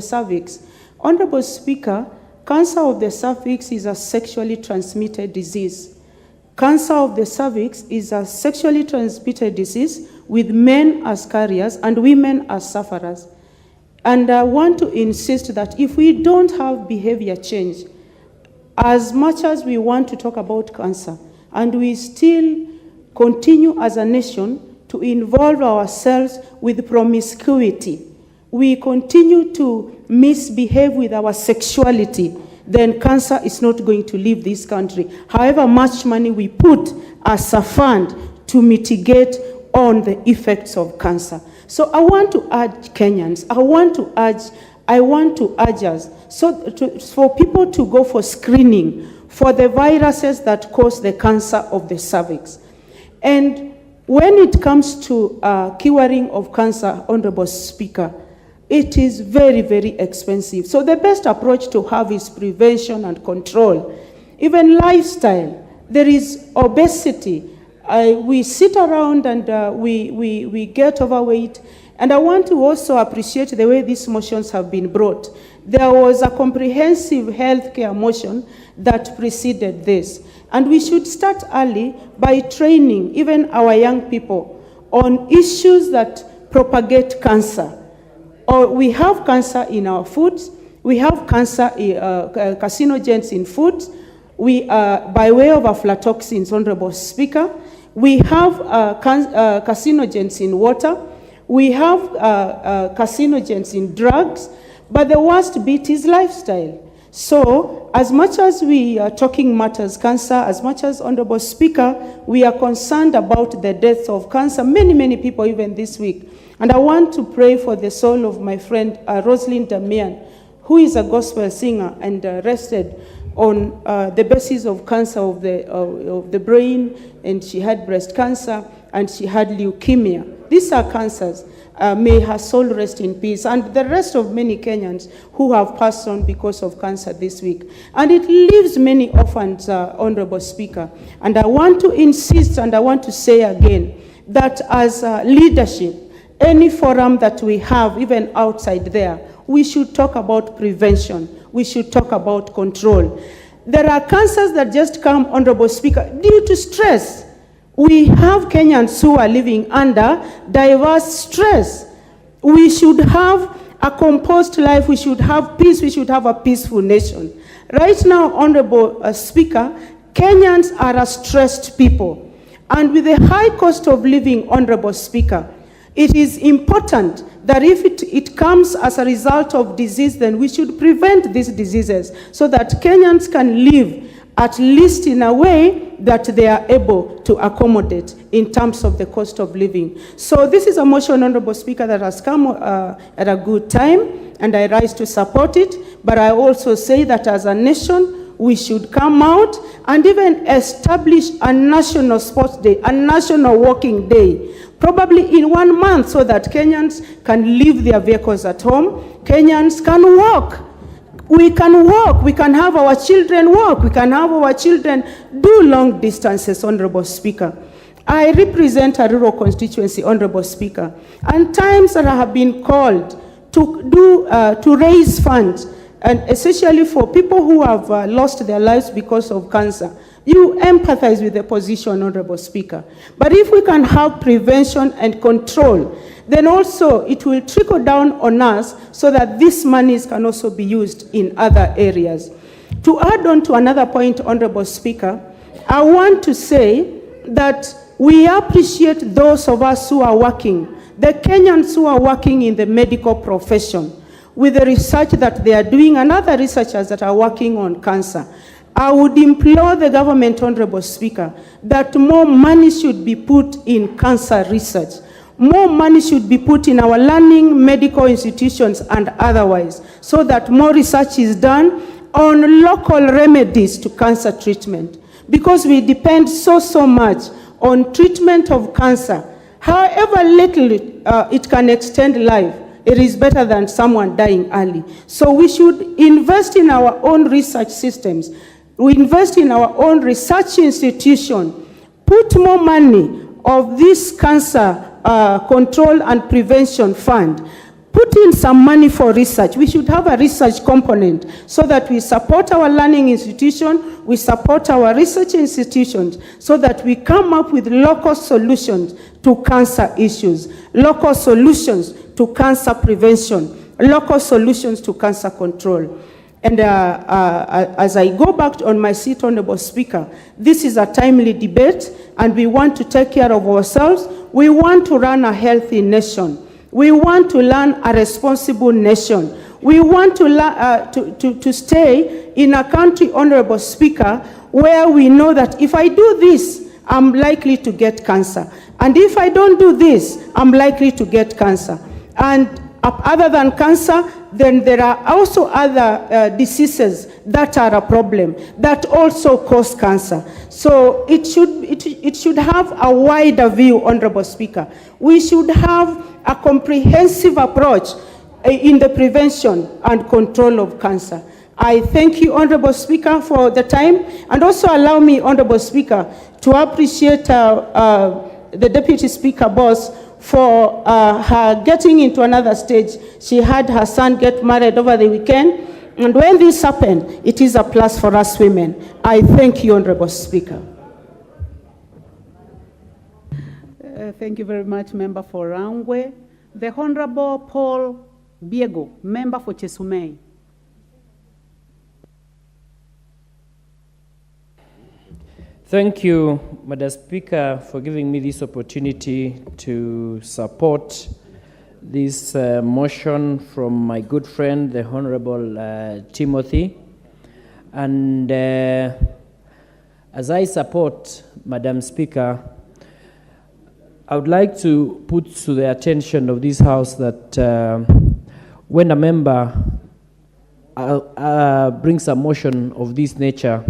cervix. Honorable Speaker, cancer of the cervix is a sexually transmitted disease. Cancer of the cervix is a sexually transmitted disease with men as carriers and women as sufferers. And I want to insist that if we don't have behavior change, as much as we want to talk about cancer, and we still continue as a nation to involve ourselves with promiscuity, we continue to misbehave with our sexuality, then cancer is not going to leave this country. However much money we put as a fund to mitigate on the effects of cancer. So I want to urge Kenyans, I want to urge us for people to go for screening for the viruses that cause the cancer of the cervix. And when it comes to curing of cancer, Honorable Speaker, it is very, very expensive. So the best approach to have is prevention and control. Even lifestyle, there is obesity. We sit around and we get overweight. And I want to also appreciate the way these motions have been brought. There was a comprehensive healthcare motion that preceded this. And we should start early by training even our young people on issues that propagate cancer. Or we have cancer in our foods, we have cancer, carcinogens in foods, by way of aflatoxins, Honorable Speaker, we have carcinogens in water, we have carcinogens in drugs, but the worst bit is lifestyle. So, as much as we are talking matters cancer, as much as Honorable Speaker, we are concerned about the death of cancer, many people even this week. And I want to pray for the soul of my friend Rosalind Damian, who is a gospel singer and arrested on the basis of cancer of the brain, and she had breast cancer, and she had leukemia. These are cancers. May her soul rest in peace, and the rest of many Kenyans who have passed on because of cancer this week. And it leaves many orphans, Honorable Speaker. And I want to insist, and I want to say again, that as leadership, any forum that we have, even outside there, we should talk about prevention. We should talk about control. There are cancers that just come, Honorable Speaker, due to stress. We have Kenyans who are living under diverse stress. We should have a composed life. We should have peace. We should have a peaceful nation. Right now, Honorable Speaker, Kenyans are a stressed people. And with the high cost of living, Honorable Speaker, it is important that if it comes as a result of disease, then we should prevent these diseases so that Kenyans can live at least in a way that they are able to accommodate in terms of the cost of living. So this is a motion, Honorable Speaker, that has come at a good time, and I rise to support it. But I also say that as a nation, we should come out and even establish a national sports day, a national walking day, probably in 1 month, so that Kenyans can leave their vehicles at home. Kenyans can walk. We can walk. We can have our children walk. We can have our children do long distances, Honorable Speaker. I represent a rural constituency, Honorable Speaker, and times that I have been called to raise funds, and especially for people who have lost their lives because of cancer. You empathize with the position, Honorable Speaker. But if we can have prevention and control, then also it will trickle down on us so that these monies can also be used in other areas. To add on to another point, Honorable Speaker, I want to say that we appreciate those of us who are working, the Kenyans who are working in the medical profession, with the research that they are doing, and other researchers that are working on cancer. I would implore the government, Honorable Speaker, that more money should be put in cancer research. More money should be put in our learning medical institutions and otherwise, so that more research is done on local remedies to cancer treatment. Because we depend so much on treatment of cancer. However little it can extend life, it is better than someone dying early. So we should invest in our own research systems. We invest in our own research institution. Put more money of this cancer control and prevention fund. put in some money for research. We should have a research component so that we support our learning institution, we support our research institutions, so that we come up with local solutions to cancer issues, local solutions to cancer prevention, local solutions to cancer control. And as I go back on my seat, Honorable Speaker, this is a timely debate, and we want to take care of ourselves. We want to run a healthy nation. We want to learn a responsible nation. We want to stay in a country, Honorable Speaker, where we know that if I do this, I'm likely to get cancer. And if I don't do this, I'm likely to get cancer. And other than cancer, then there are also other diseases that are a problem that also cause cancer. So it should have a wider view, Honorable Speaker. We should have a comprehensive approach in the prevention and control of cancer. I thank you, Honorable Speaker, for the time, and also allow me, Honorable Speaker, to appreciate the Deputy Speaker boss for her getting into another stage. She had her son get married over the weekend, and when this happened, it is a plus for us women. I thank you, Honorable Speaker. Thank you very much, Member for Rangwe. The Honorable Paul Biego, Member for Chesumei. Thank you, Madam Speaker, for giving me this opportunity to support this motion from my good friend, the Honorable Timothy. And as I support Madam Speaker, I would like to put to the attention of this House that when a member brings a motion of this nature,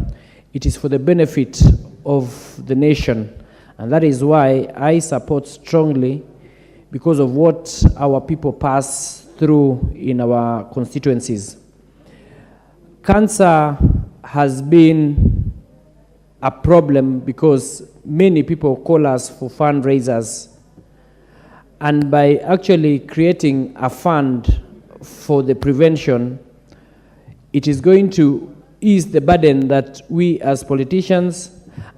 it is for the benefit of the nation. And that is why I support strongly, because of what our people pass through in our constituencies. Cancer has been a problem because many people call us for fundraisers. And by actually creating a fund for the prevention, it is going to ease the burden that we as politicians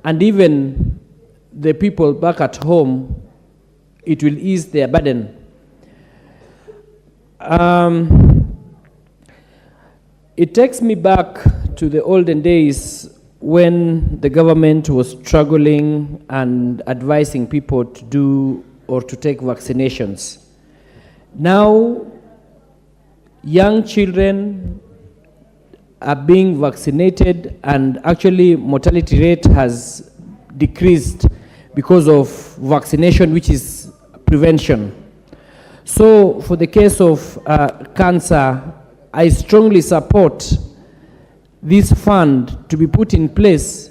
and even the people back at home, it will ease their burden. It takes me back to the olden days when the government was struggling and advising people to do or to take vaccinations. Now, young children are being vaccinated, and actually mortality rate has decreased because of vaccination, which is prevention. So for the case of cancer, I strongly support this fund to be put in place,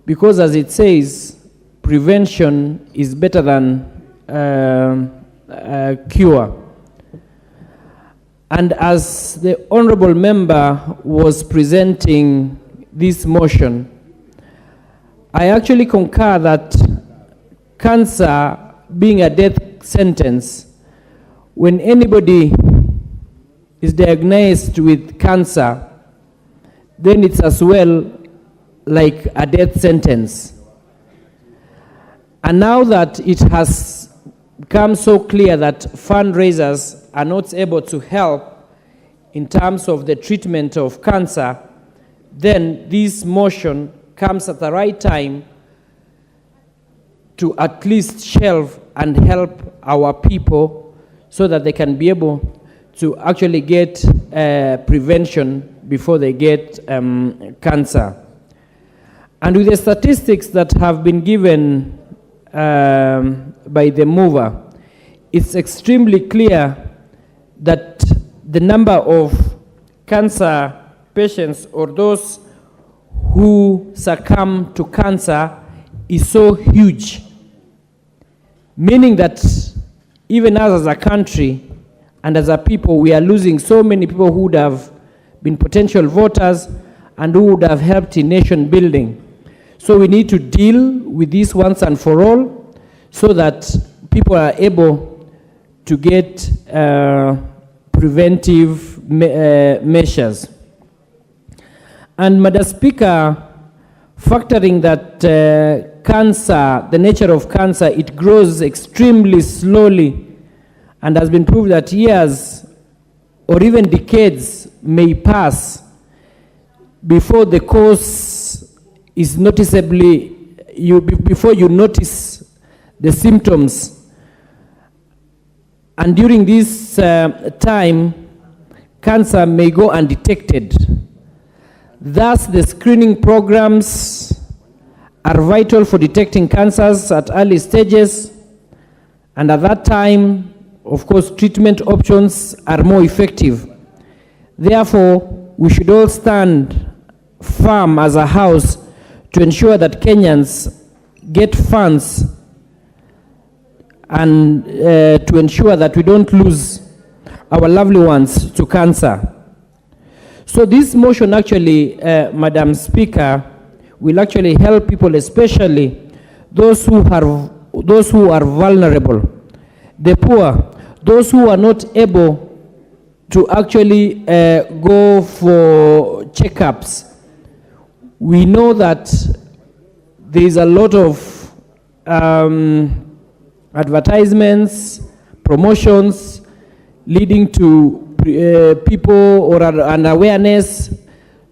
because as it says, prevention is better than cure. And as the honorable member was presenting this motion, I actually concur that cancer being a death sentence, when anybody is diagnosed with cancer, then it's as well like a death sentence. And now that it has become so clear that fundraisers are not able to help in terms of the treatment of cancer, then this motion comes at the right time to at least shelve and help our people so that they can be able to actually get prevention before they get cancer. And with the statistics that have been given by the mover, it's extremely clear that the number of cancer patients or those who succumb to cancer is so huge, meaning that even us as a country and as a people, we are losing so many people who would have been potential voters and who would have helped in nation building. So we need to deal with this once and for all so that people are able to get preventive measures. And Madam Speaker, factoring that cancer, the nature of cancer, it grows extremely slowly, and has been proved that years or even decades may pass before the cause is noticeably, before you notice the symptoms. And during this time, cancer may go undetected. Thus, the screening programs are vital for detecting cancers at early stages, and at that time, of course, treatment options are more effective. Therefore, we should all stand firm as a house to ensure that Kenyans get funds and to ensure that we don't lose our lovely ones to cancer. So this motion actually, Madam Speaker, will actually help people, especially those who are vulnerable, the poor, those who are not able to actually go for checkups. We know that there is a lot of advertisements, promotions leading to people or an awareness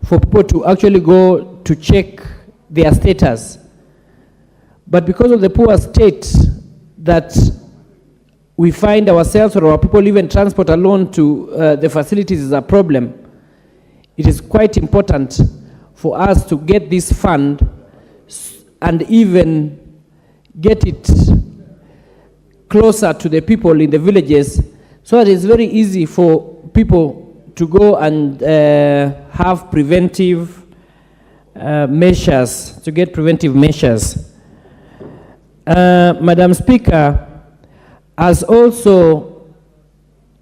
for people to actually go to check their status. But because of the poor state that we find ourselves, or our people, even transport alone to the facilities is a problem, it is quite important for us to get this fund and even get it closer to the people in the villages, so that it's very easy for people to go and have preventive measures, to get preventive measures. Madam Speaker, as also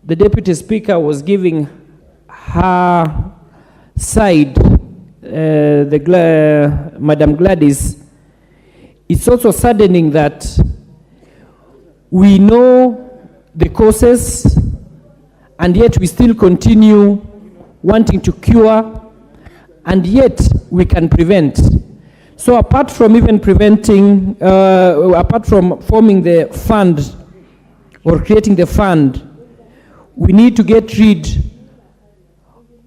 the Deputy Speaker was giving her side, Madam Gladys, it's also saddening that we know the causes, and yet we still continue wanting to cure, and yet we can prevent. So apart from even preventing, apart from forming the fund or creating the fund, we need to get rid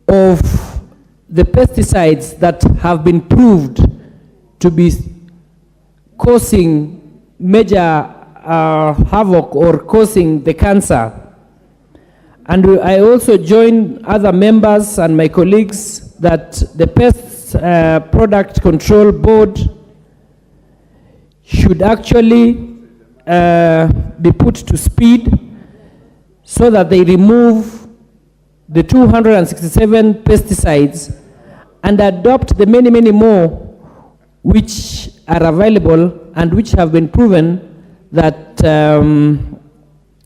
of the pesticides that have been proved to be causing major havoc or causing the cancer. And I also join other members and my colleagues that the Pest Product Control Board should actually be put to speed so that they remove the 267 pesticides and adopt the many, many more which are available and which have been proven that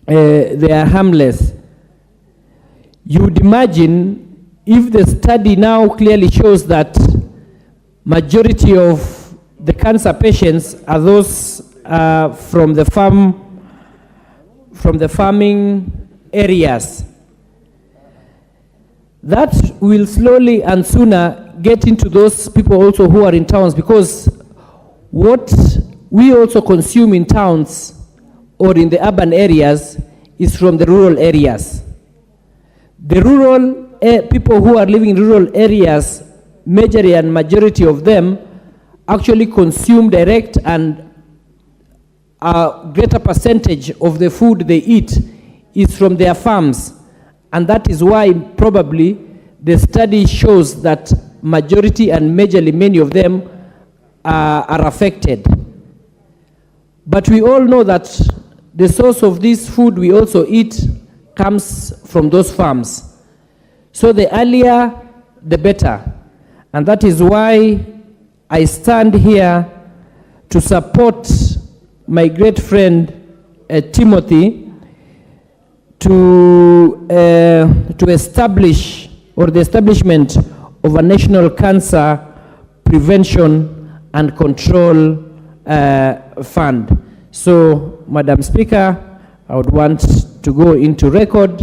they are harmless. You would imagine if the study now clearly shows that majority of the cancer patients are those from the farming areas, that will slowly and sooner get into those people also who are in towns, because what we also consume in towns or in the urban areas is from the rural areas. The rural people who are living in rural areas, majority and majority of them actually consume direct, and a greater percentage of the food they eat is from their farms. And that is why probably the study shows that majority and majorly many of them are affected. But we all know that the source of this food we also eat comes from those farms. So the earlier, the better. And that is why I stand here to support my great friend Timothy to establish, or the establishment of a national cancer prevention and control fund. So, Madam Speaker, I would want to go into record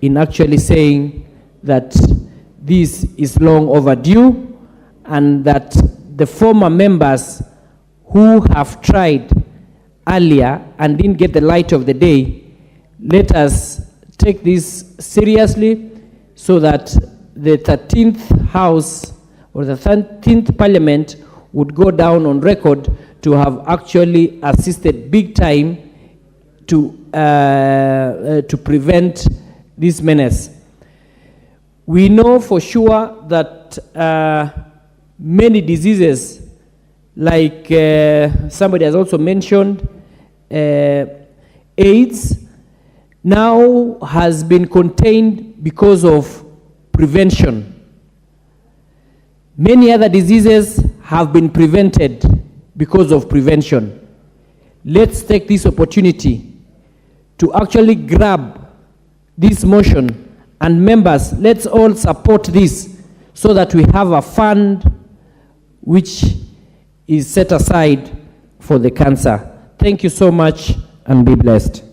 in actually saying that this is long overdue and that the former members who have tried earlier and didn't get the light of the day, let us take this seriously so that the 13th House or the 13th Parliament would go down on record to have actually assisted big time to prevent this menace. We know for sure that many diseases, like somebody has also mentioned, AIDS, now has been contained because of prevention. Many other diseases have been prevented because of prevention. Let's take this opportunity to actually grab this motion, and members, let's all support this so that we have a fund which is set aside for the cancer. Thank you so much and be blessed.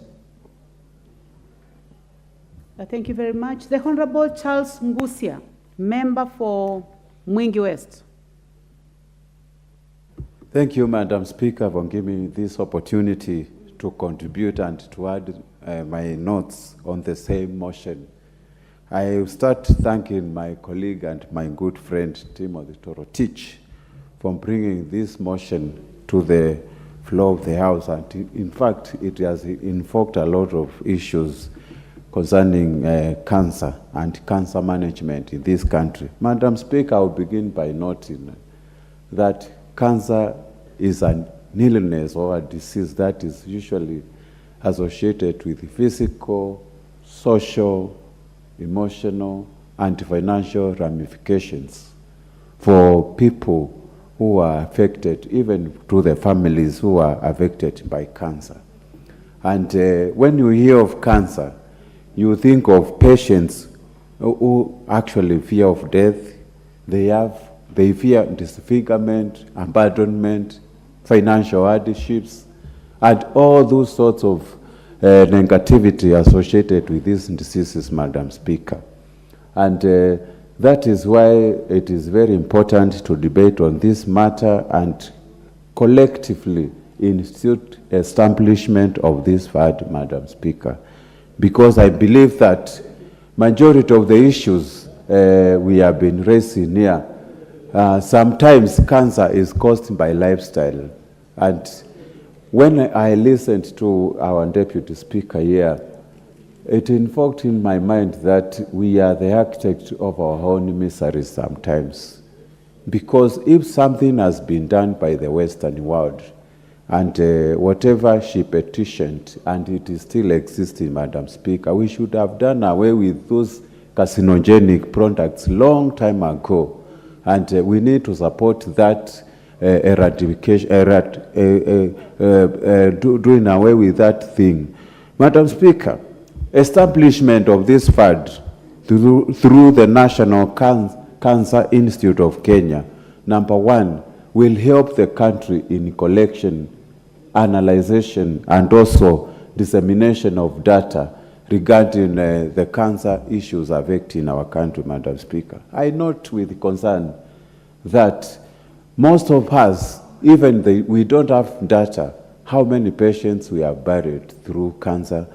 Thank you very much. The Honorable Charles Ngusia, member for Mwingi West. Thank you, Madam Speaker, for giving me this opportunity to contribute and to add my notes on the same motion. I will start thanking my colleague and my good friend, Timothy Torotich, for bringing this motion to the floor of the House. And in fact, it has invoked a lot of issues concerning cancer and cancer management in this country. Madam Speaker, I will begin by noting that cancer is an illness or a disease that is usually associated with physical, social, emotional, and financial ramifications for people who are affected, even to the families who are affected by cancer. And when you hear of cancer, you think of patients who actually fear of death. They fear disfigurement, abandonment, financial hardships, and all those sorts of negativity associated with these diseases, Madam Speaker. And that is why it is very important to debate on this matter and collectively institute establishment of this fund, Madam Speaker, because I believe that majority of the issues we have been raising here, sometimes cancer is caused by lifestyle. And when I listened to our Deputy Speaker here, it invoked in my mind that we are the architect of our own misery sometimes. Because if something has been done by the Western world, and whatever she petitioned, and it is still existing, Madam Speaker, we should have done away with those carcinogenic products long time ago. And we need to support that eradication, doing away with that thing. Madam Speaker, establishment of this fund through the National Cancer Institute of Kenya, number one, will help the country in collection, analyzation, and also dissemination of data regarding the cancer issues affecting our country, Madam Speaker. I note with concern that most of us, even we don't have data how many patients we have buried through cancer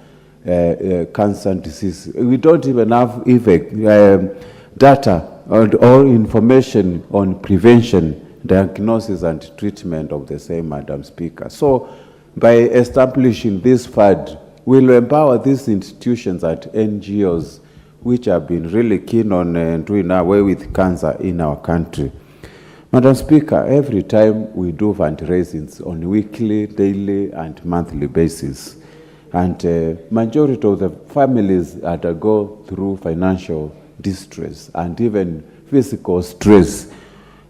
disease. We don't even have data or information on prevention, diagnosis, and treatment of the same, Madam Speaker. So by establishing this fund, we'll empower these institutions and NGOs which have been really keen on doing away with cancer in our country. Madam Speaker, every time we do fundraisings on weekly, daily, and monthly basis, and majority of the families undergo through financial distress and even physical stress.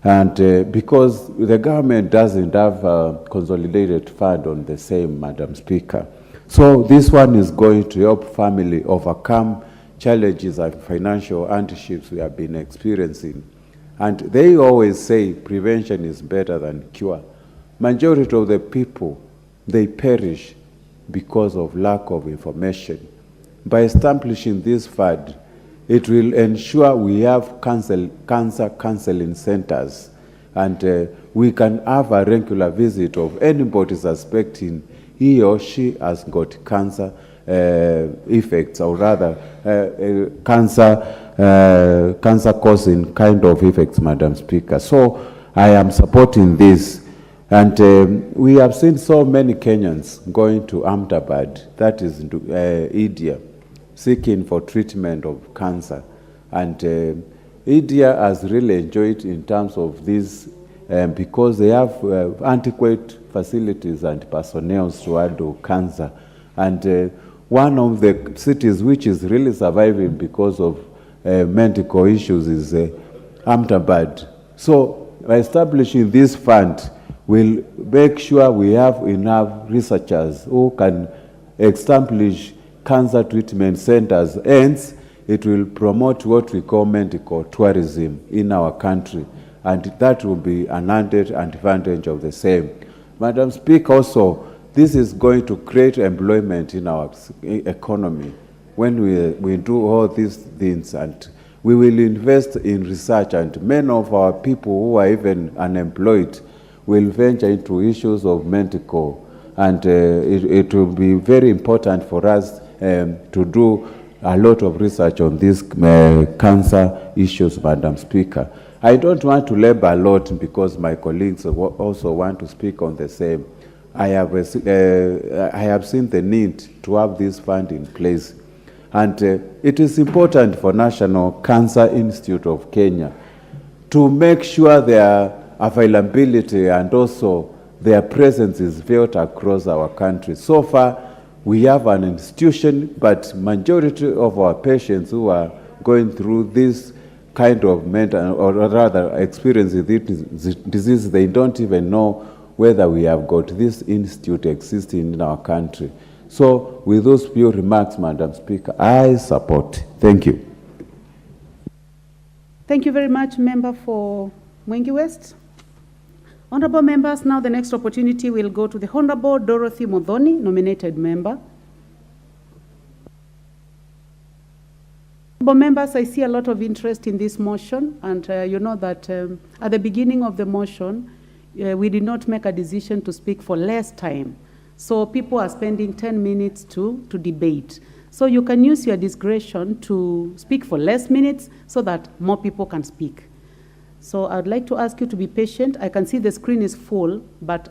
And because the government doesn't have a consolidated fund on the same, Madam Speaker. So this one is going to help family overcome challenges and financial hardships we have been experiencing. And they always say prevention is better than cure. Majority of the people, they perish because of lack of information. by establishing this fund, it will ensure we have cancer counseling centers, and we can have a regular visit of anybody suspecting he or she has got cancer effects, or rather cancer-causing kind of effects, Madam Speaker. So I am supporting this. And we have seen so many Kenyans going to Ahmedabad, that is India, seeking for treatment of cancer. And India has really enjoyed in terms of this because they have adequate facilities and personnel to handle cancer. And one of the cities which is really surviving because of medical issues is Ahmedabad. So by establishing this fund, we'll make sure we have enough researchers who can establish cancer treatment centers. Hence, it will promote what we call medical tourism in our country, and that will be an added advantage of the same. Madam Speaker, also, this is going to create employment in our economy when we do all these things, and we will invest in research, and many of our people who are even unemployed will venture into issues of medical, and it will be very important for us to do a lot of research on these cancer issues, Madam Speaker. I don't want to labor a lot because my colleagues also want to speak on the same. I have seen the need to have this fund in place, and it is important for National Cancer Institute of Kenya to make sure their availability and also their presence is felt across our country. So far, we have an institution, but majority of our patients who are going through this kind of mental, or rather experiencing this disease, they don't even know whether we have got this institute existing in our country. So with those few remarks, Madam Speaker, I support. Thank you. Thank you very much, Member for Mwingi West. Honorable members, now the next opportunity will go to the Honorable Dorothy Muthoni, nominated member. Honorable members, I see a lot of interest in this motion, and you know that at the beginning of the motion, we did not make a decision to speak for less time. So people are spending 10 minutes to debate. So you can use your discretion to speak for less minutes so that more people can speak. So I'd like to ask you to be patient. I can see the screen is full, but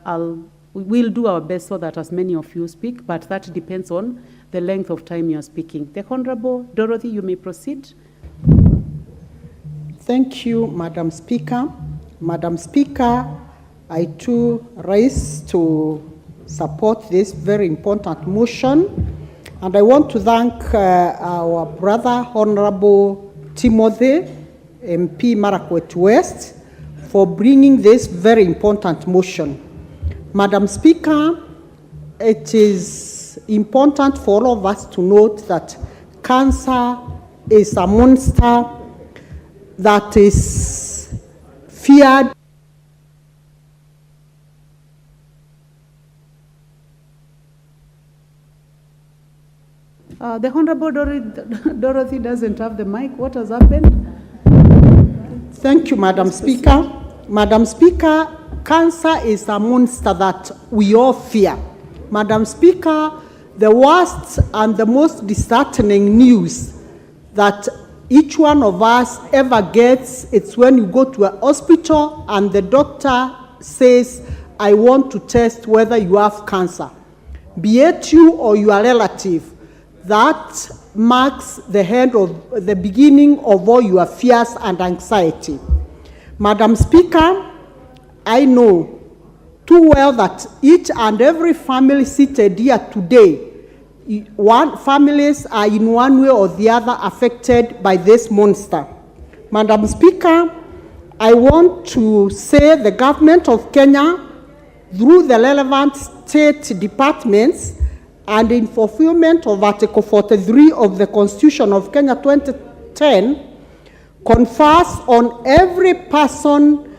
we'll do our best so that as many of you speak, but that depends on the length of time you're speaking. The Honorable Dorothy, you may proceed. Thank you, Madam Speaker. Madam Speaker, I too rise to support this very important motion, and I want to thank our brother, Honorable Timothy, MP Marakwet West, for bringing this very important motion. Madam Speaker, it is important for all of us to note that cancer is a monster that is feared. The Honorable Dorothy doesn't have the mic. What has happened? Thank you, Madam Speaker. Madam Speaker, cancer is a monster that we all fear. Madam Speaker, the worst and the most disheartening news that each one of us ever gets, it's when you go to a hospital and the doctor says, I want to test whether you have cancer. Be it you or your relative, that marks the end of the beginning of all your fears and anxiety. Madam Speaker, I know too well that each and every family seated here today, families are in one way or the other affected by this monster. Madam Speaker, I want to say the government of Kenya, through the relevant state departments, and in fulfillment of Article 43 of the Constitution of Kenya 2010, confers on every person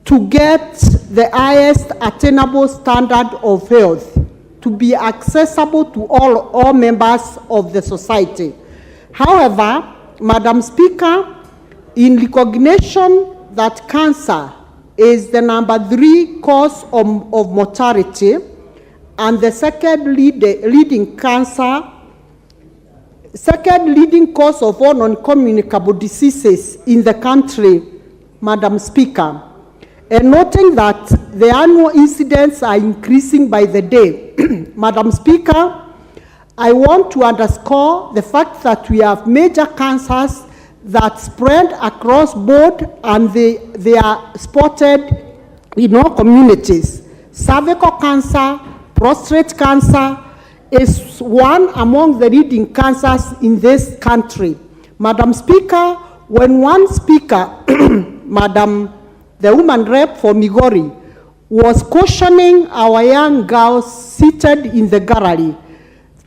to get the highest attainable standard of health. to be accessible to all members of the society. However, Madam Speaker, in recognition that cancer is the number 3 cause of mortality and the second leading cause of all non-communicable diseases in the country, Madam Speaker, and noting that the annual incidents are increasing by the day, Madam Speaker, I want to underscore the fact that we have major cancers that spread across board and they are spotted in all communities. Cervical cancer, prostate cancer is one among the leading cancers in this country. Madam Speaker, when one speaker, the woman rep for Migori, was cautioning our young girls seated in the gallery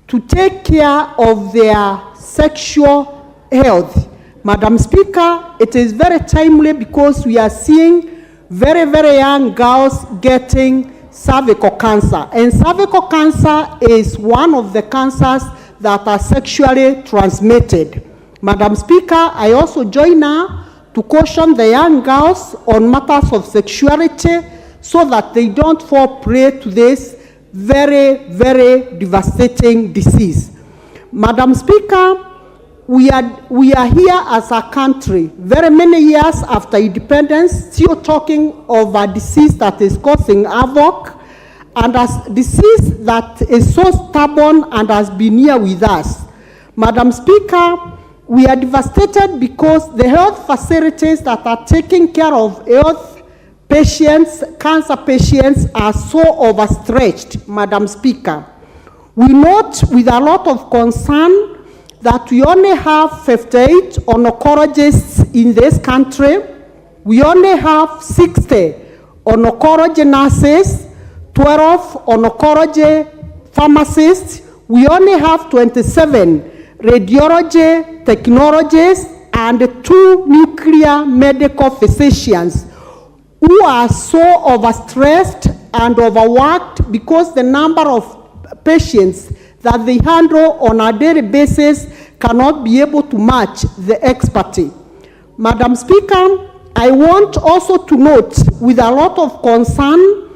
to take care of their sexual health. Madam Speaker, it is very timely because we are seeing very, very young girls getting cervical cancer. And cervical cancer is one of the cancers that are sexually transmitted. Madam Speaker, I also join now to caution the young girls on matters of sexuality so that they don't fall prey to this very, very devastating disease. Madam Speaker, we are here as a country, very many years after independence, still talking of a disease that is causing havoc, and a disease that is so stubborn and has been here with us. Madam Speaker, we are devastated because the health facilities that are taking care of health patients, cancer patients, are so overstretched, Madam Speaker. We note with a lot of concern that we only have 58 oncologists in this country. We only have 60 oncology nurses, 12 oncology pharmacists. We only have 27 radiology technologists and 2 nuclear medical physicians who are so overstressed and overworked because the number of patients that they handle on a daily basis cannot be able to match the expertise. Madam Speaker, I want also to note with a lot of concern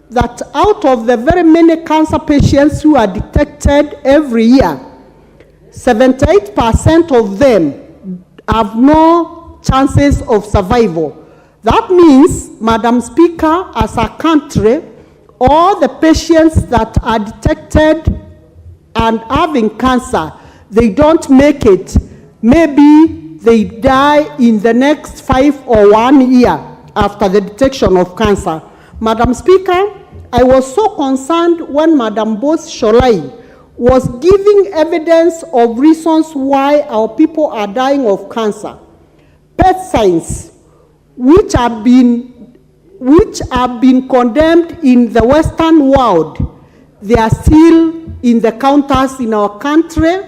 that out of the very many cancer patients who are detected every year, 78% of them have no chances of survival. That means, Madam Speaker, as a country, all the patients that are detected and having cancer, they don't make it. Maybe they die in the next 5 or 1 year after the detection of cancer. Madam Speaker, I was so concerned when Madam Bose Sholai was giving evidence of reasons why our people are dying of cancer. PET science, which have been condemned in the Western world, they are still in the counters in our country,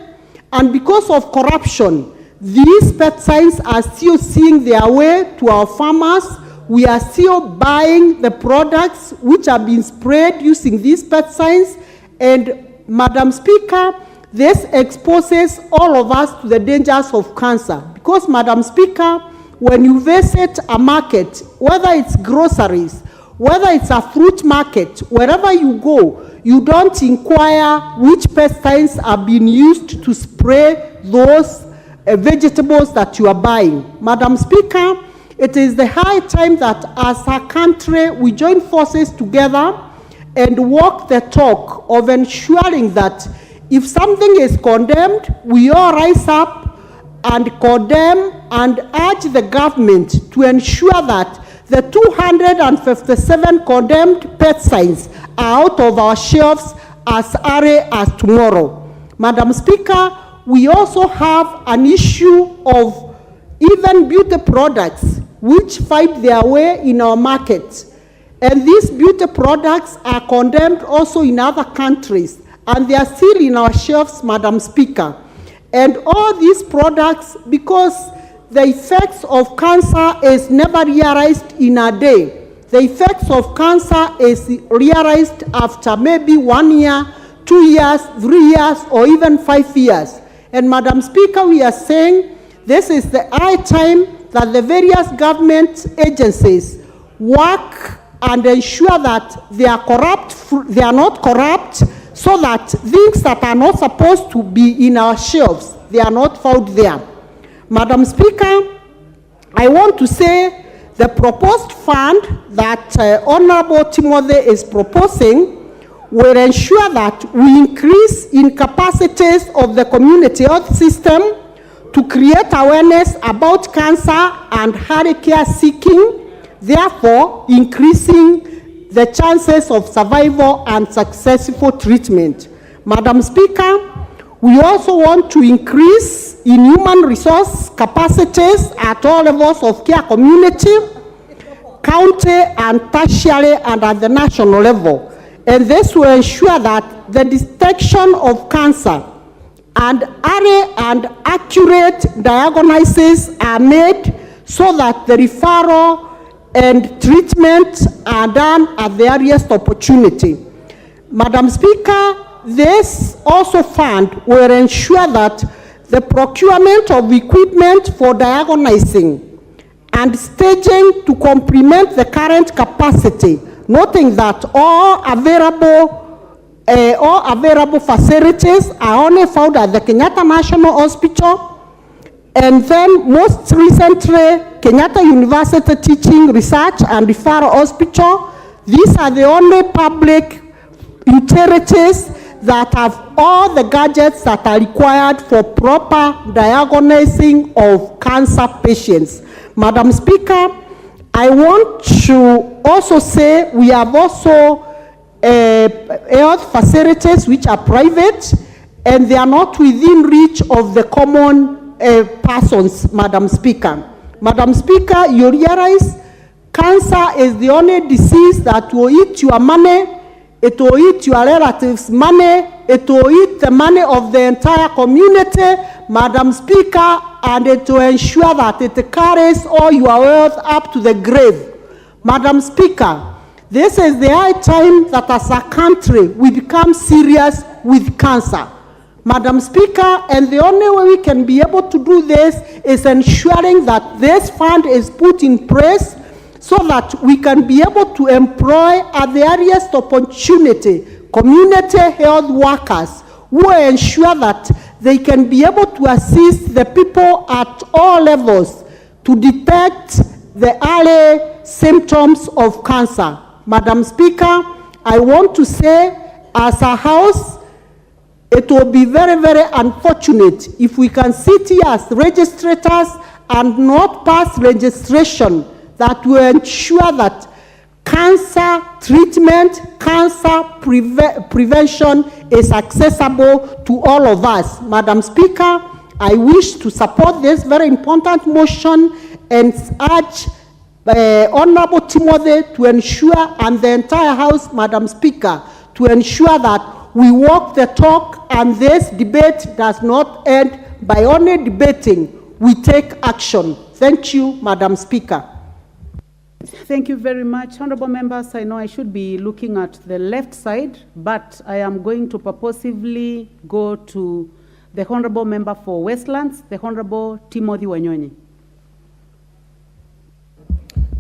and because of corruption, these pesticides are still seeing their way to our farmers. We are still buying the products which have been sprayed using these pesticides, and Madam Speaker, this exposes all of us to the dangers of cancer. Because, Madam Speaker, when you visit a market, whether it's groceries, whether it's a fruit market, wherever you go, you don't inquire which pesticides are being used to spray those vegetables that you are buying. Madam Speaker, it is the high time that as a country we join forces together and walk the talk of ensuring that if something is condemned, we all rise up and condemn and urge the government to ensure that the 257 condemned pesticides are out of our shelves as early as tomorrow. Madam Speaker, we also have an issue of even beauty products which find their way in our market. And these beauty products are condemned also in other countries, and they are still in our shelves, Madam Speaker. And all these products, because the effects of cancer is never realized in a day. The effects of cancer is realized after maybe 1 year 2 years, 3 years, or even 5 years. And Madam Speaker, we are saying this is the high time that the various government agencies work and ensure that they are not corrupt, so that things that are not supposed to be in our shelves, they are not found there. Madam Speaker, I want to say the proposed fund that Honorable Timothy is proposing will ensure that we increase in capacities of the community health system to create awareness about cancer and early care seeking, therefore increasing the chances of survival and successful treatment. Madam Speaker, we also want to increase in human resource capacities at all levels of care community, county and tertiary and at the national level. And this will ensure that the detection of cancer and early and accurate diagnoses are made, so that the referral and treatment are done at the earliest opportunity. Madam Speaker, this also fund will ensure that the procurement of equipment for diagnosing and staging to complement the current capacity, noting that all available facilities are only found at the Kenyatta National Hospital, and then most recently Kenyatta University Teaching, Research and Referral Hospital. These are the only public utilities that have all the gadgets that are required for proper diagnosing of cancer patients. Madam Speaker, I want to also say we have also health facilities which are private and they are not within reach of the common persons, Madam Speaker. Madam Speaker, you realize cancer is the only disease that will eat your money, it will eat your relatives' money, it will eat the money of the entire community, Madam Speaker, and it will ensure that it carries all your wealth up to the grave. Madam Speaker, this is the high time that as a country we become serious with cancer. Madam Speaker, and the only way we can be able to do this is ensuring that this fund is put in place so that we can be able to employ at the earliest opportunity community health workers who will ensure that they can be able to assist the people at all levels to detect the early symptoms of cancer. Madam Speaker, I want to say as a house, it will be very, very unfortunate if we can sit here as registrators and not pass legislation that will ensure that cancer treatment, cancer prevention is accessible to all of us. Madam Speaker, I wish to support this very important motion and urge Honorable Timothy to ensure, and the entire House, Madam Speaker, to ensure that we walk the talk and this debate does not end by only debating. We take action. Thank you, Madam Speaker. Thank you very much. Honorable members, I know I should be looking at the left side, but I am going to purposively go to the Honorable Member for Westlands, the Honorable Timothy Wanyonyi.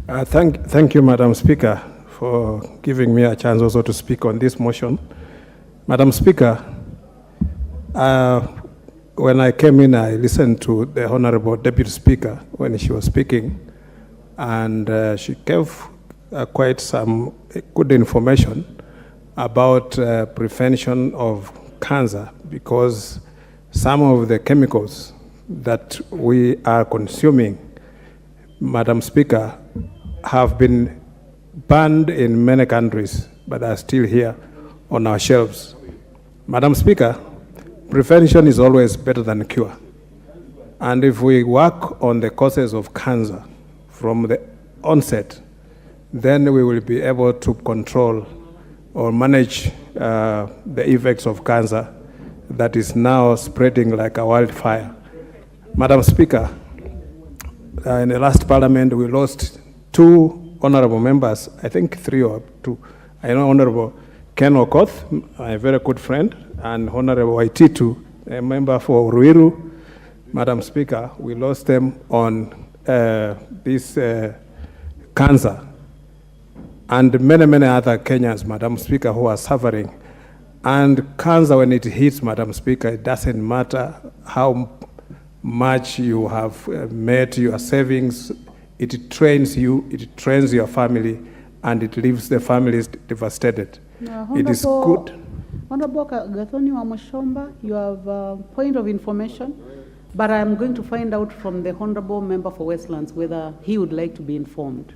Thank you, Madam Speaker, for giving me a chance also to speak on this motion. Madam Speaker, when I came in, I listened to the Honorable Deputy Speaker when she was speaking, and she gave quite some good information about prevention of cancer, because some of the chemicals that we are consuming, Madam Speaker, have been banned in many countries, but are still here on our shelves. Madam Speaker, prevention is always better than cure. And if we work on the causes of cancer from the onset, then we will be able to control or manage the effects of cancer that is now spreading like a wildfire. Madam Speaker, in the last parliament, we lost 2 honorable members, I think 3 or 2. I know Honorable Ken Okoth, my very good friend, and Honorable Waititu, a member for Ruiru. Madam Speaker, we lost them on this cancer. And many other Kenyans, Madam Speaker, who are suffering. And cancer, when it hits, Madam Speaker, it doesn't matter how much you have made your savings, it trains you, it trains your family, and it leaves the families devastated. It is good. Honorable Gathoni Wamushomba, you have a point of information, but I'm going to find out from the Honorable Member for Westlands whether he would like to be informed.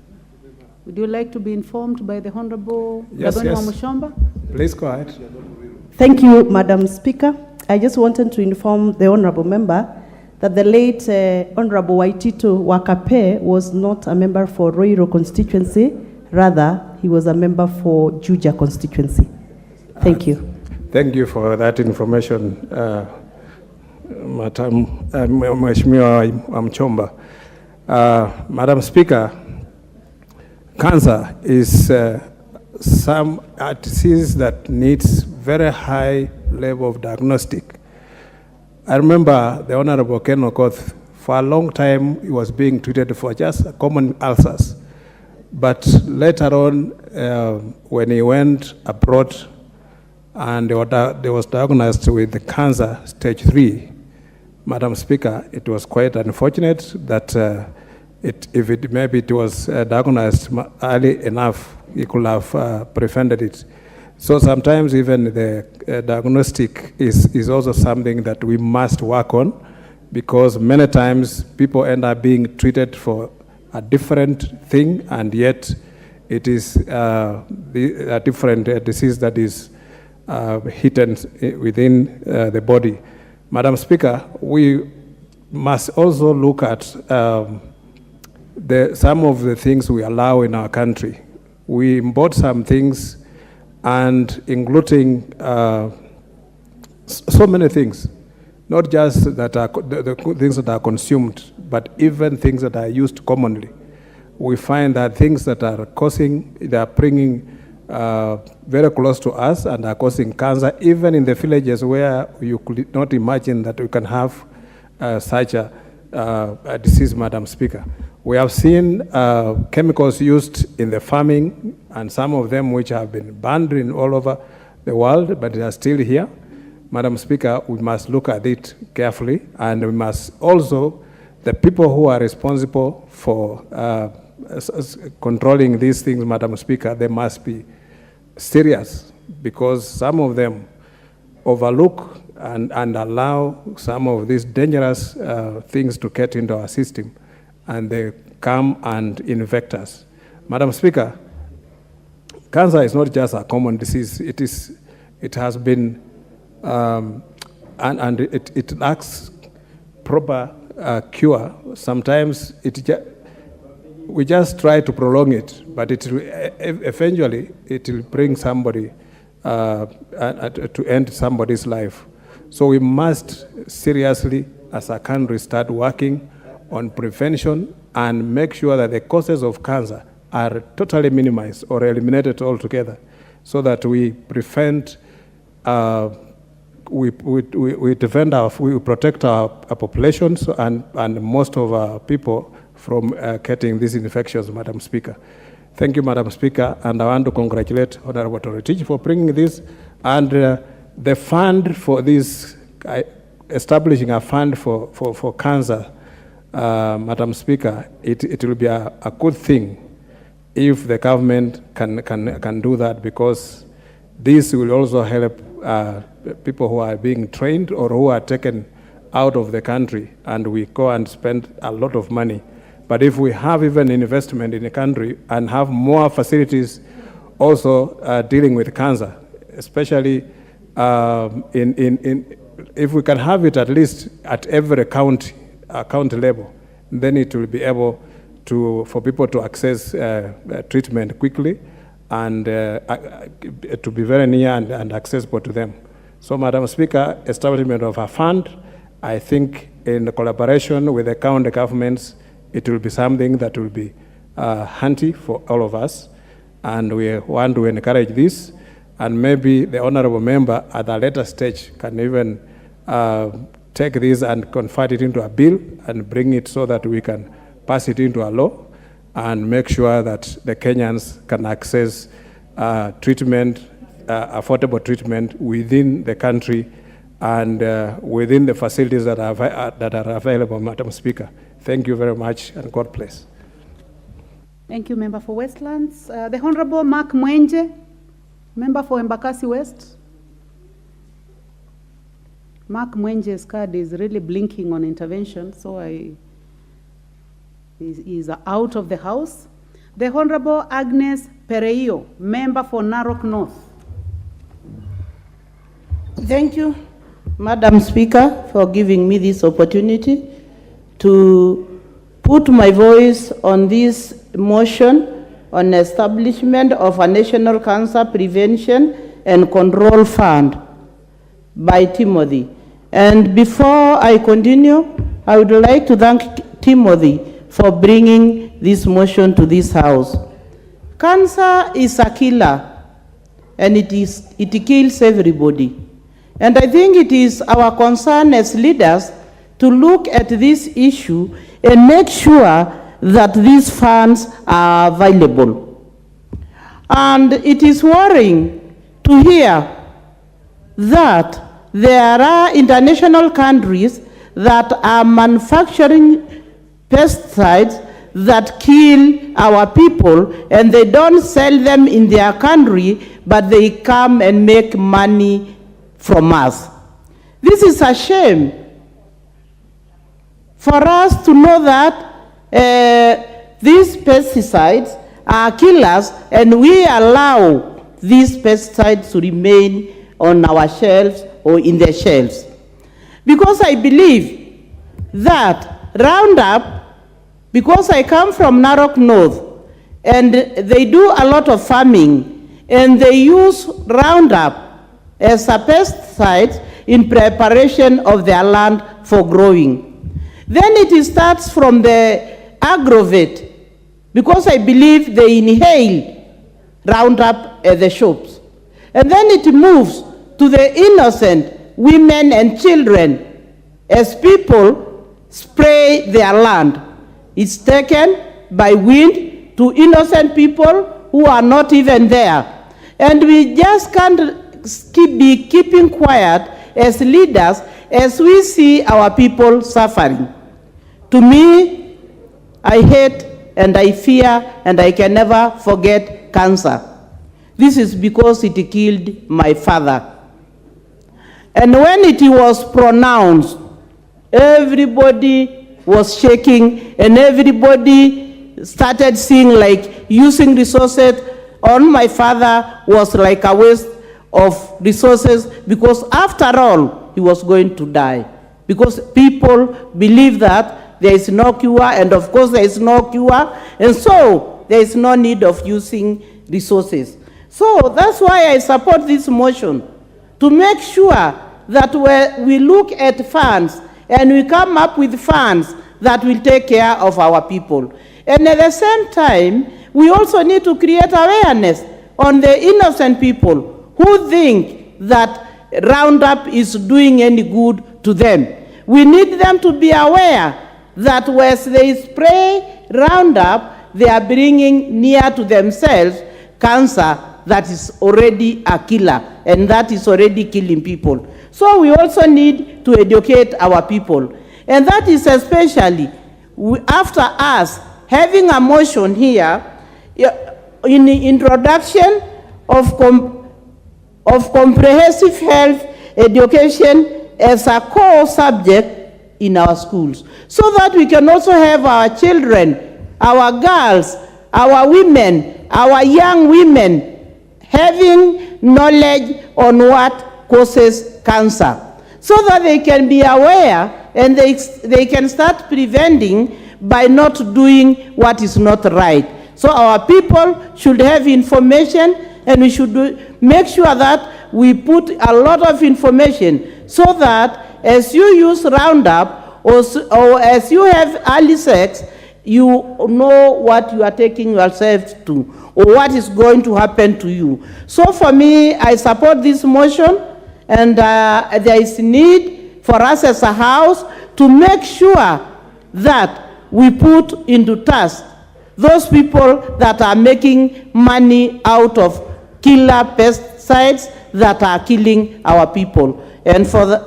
Would you like to be informed by the Honorable Gathoni Wamushomba? Please go ahead. Thank you, Madam Speaker. I just wanted to inform the Honorable Member that the late Honorable Waititu Wakape was not a member for Ruiru constituency, rather he was a member for Juja constituency. Thank you. Thank you for that information, Madam Mheshimiwa Wamchomba. Madam Speaker, cancer is some disease that needs very high level of diagnostic. I remember the Honorable Ken Okoth, for a long time he was being treated for just common ulcers. But later on, when he went abroad and they was diagnosed with the cancer stage 3, Madam Speaker, it was quite unfortunate that maybe it was diagnosed early enough, he could have prevented it. So sometimes even the diagnostic is also something that we must work on, because many times people end up being treated for a different thing, and yet it is a different disease that is hidden within the body. Madam Speaker, we must also look at some of the things we allow in our country. We import some things, and including so many things, not just that are the things that are consumed, but even things that are used commonly. We find that things that are they are bringing very close to us and are causing cancer, even in the villages where you could not imagine that we can have such a disease, Madam Speaker. We have seen chemicals used in the farming, and some of them which have been banned in all over the world, but they are still here. Madam Speaker, we must look at it carefully, and we must also, the people who are responsible for controlling these things, Madam Speaker, they must be serious, because some of them overlook and allow some of these dangerous things to get into our system, and they come and infect us. Madam Speaker, cancer is not just a common disease. It has been, and it lacks proper cure. Sometimes we just try to prolong it, but eventually it will bring somebody to end somebody's life. So we must seriously, as a country, start working on prevention and make sure that the causes of cancer are totally minimized or eliminated altogether, so that we prevent, we protect our populations and most of our people from getting these infections, Madam Speaker. Thank you, Madam Speaker, and I want to congratulate Honorable Torotich for bringing this, and the fund for this, establishing a fund for cancer, Madam Speaker, it will be a good thing if the government can do that, because this will also help people who are being trained or who are taken out of the country, and we go and spend a lot of money. But if we have even investment in the country and have more facilities also dealing with cancer, especially if we can have it at least at every county level, then it will be able for people to access treatment quickly and to be very near and accessible to them. So, Madam Speaker, establishment of a fund, I think in collaboration with the county governments, it will be something that will be handy for all of us, and we want to encourage this. And maybe the honorable member at a later stage can even take this and convert it into a bill and bring it so that we can pass it into a law and make sure that the Kenyans can access treatment, affordable treatment within the country and within the facilities that are available, Madam Speaker. Thank you very much, and God bless. Thank you, Member for Westlands. The Honorable Mark Mwenje, Member for Embakasi West. Mark Mwenje's card is really blinking on intervention, so he's out of the House. The Honorable Agnes Pereio, Member for Narok North. Thank you, Madam Speaker, for giving me this opportunity to put my voice on this motion on establishment of a National Cancer Prevention and Control Fund by Timothy. And before I continue, I would like to thank Timothy for bringing this motion to this House. Cancer is a killer, and it kills everybody. And I think it is our concern as leaders to look at this issue and make sure that these funds are available. And it is worrying to hear that there are international countries that are manufacturing pesticides that kill our people, and they don't sell them in their country, but they come and make money from us. This is a shame for us to know that these pesticides are killers, and we allow these pesticides to remain on our shelves or in the shelves. Because I believe that Roundup, because I come from Narok North, and they do a lot of farming, and they use Roundup as a pesticide in preparation of their land for growing. Then it starts from the aggravate, because I believe they inhale Roundup at the shops. And then it moves to the innocent women and children as people spray their land. It's taken by wind to innocent people who are not even there. And we just can't be keeping quiet as leaders as we see our people suffering. To me, I hate and I fear and I can never forget cancer. This is because it killed my father. And when it was pronounced, everybody was shaking and everybody started seeing like using resources on my father was like a waste of resources, because after all, he was going to die. Because people believe that there is no cure, and of course there is no cure, and so there is no need of using resources. So that's why I support this motion, to make sure that we look at funds and we come up with funds that will take care of our people. And at the same time, we also need to create awareness on the innocent people who think that Roundup is doing any good to them. We need them to be aware that when they spray Roundup, they are bringing near to themselves cancer that is already a killer and that is already killing people. So we also need to educate our people. And that is especially after us having a motion here in the introduction of comprehensive health education as a core subject in our schools, so that we can also have our children, our girls, our women, our young women having knowledge on what causes cancer, so that they can be aware and they can start preventing by not doing what is not right. So our people should have information, and we should make sure that we put a lot of information so that as you use Roundup or as you have early sex, you know what you are taking yourself to or what is going to happen to you. So for me, I support this motion, and there is need for us as a house to make sure that we put into task those people that are making money out of killer pesticides that are killing our people. And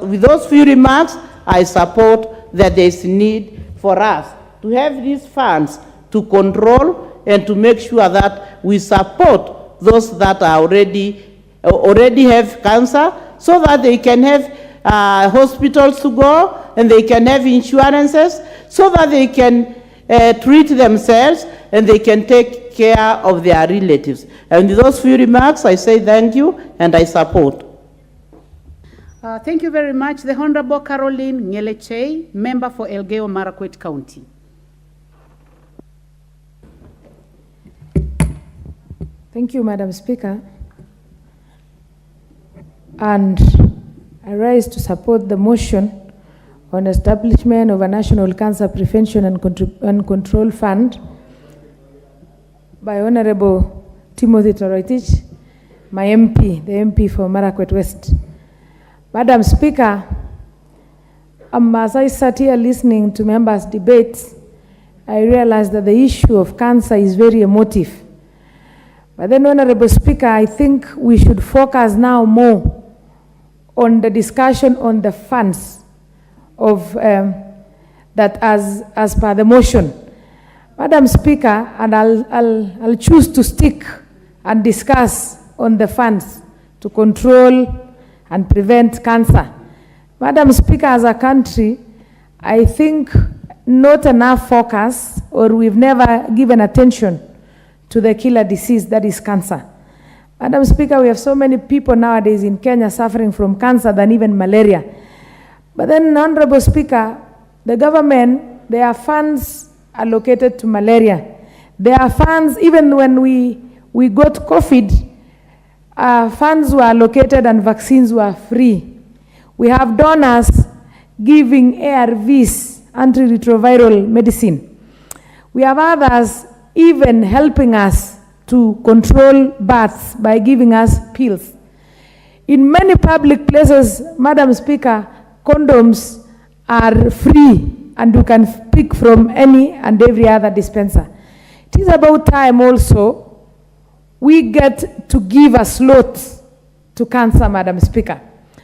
with those few remarks, I support that there is need for us to have these funds to control and to make sure that we support those that are already have cancer, so that they can have hospitals to go, and they can have insurances, so that they can treat themselves and they can take care of their relatives. And with those few remarks, I say thank you and I support. Thank you very much. The Honorable Caroline Ngeleche, member for Elgeyo Marakwet County. Thank you, Madam Speaker. And I rise to support the motion on establishment of a National Cancer Prevention and Control Fund by Honorable Timothy Toroitich, my MP, the MP for Marakwet West. Madam Speaker, as I sat here listening to members' debates, I realized that the issue of cancer is very emotive. But then, Honorable Speaker, I think we should focus now more on the discussion on the funds of that as per the motion. Madam Speaker, and I'll choose to stick and discuss on the funds to control and prevent cancer. Madam Speaker, as a country, I think not enough focus, or we've never given attention to the killer disease that is cancer. Madam Speaker, we have so many people nowadays in Kenya suffering from cancer than even malaria. But then, Honorable Speaker, the government, there are funds allocated to malaria. There are funds, even when we got COVID, funds were allocated and vaccines were free. We have donors giving ARVs, antiretroviral medicine. We have others even helping us to control births by giving us pills. In many public places, Madam Speaker, condoms are free and you can pick from any and every other dispenser. It is about time also we get to give a slot to cancer, Madam Speaker.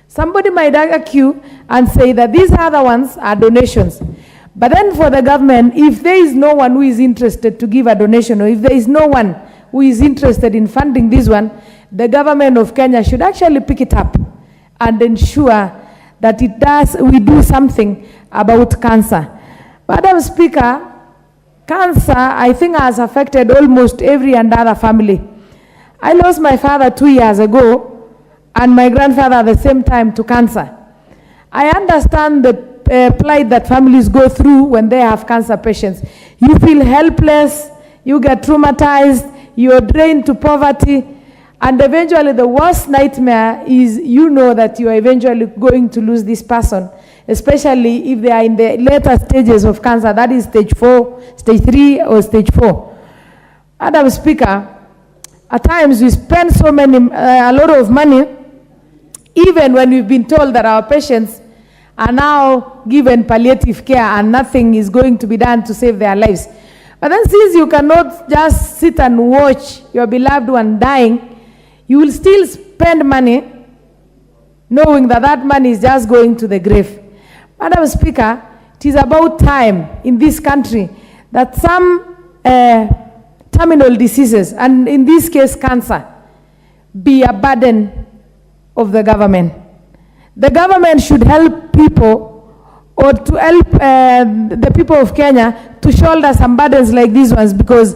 Somebody might argue and say that these other ones are donations. But then for the government, if there is no one who is interested to give a donation, or if there is no one who is interested in funding this one, the government of Kenya should actually pick it up and ensure that we do something about cancer. Madam Speaker, cancer, I think, has affected almost every and other family. I lost my father 2 years ago and my grandfather at the same time to cancer. I understand the plight that families go through when they have cancer patients. You feel helpless, you get traumatized, you're drained to poverty, and eventually the worst nightmare is you know that you are eventually going to lose this person, especially if they are in the later stages of cancer, that is stage 4, stage 3, or stage 4. Madam Speaker, at times we spend a lot of money, even when we've been told that our patients are now given palliative care and nothing is going to be done to save their lives. But then, since you cannot just sit and watch your beloved one dying, you will still spend money knowing that that money is just going to the grave. Madam Speaker, it is about time in this country that some terminal diseases, and in this case cancer, be a burden of the government. The government should help people, or to help the people of Kenya to shoulder some burdens like these ones, because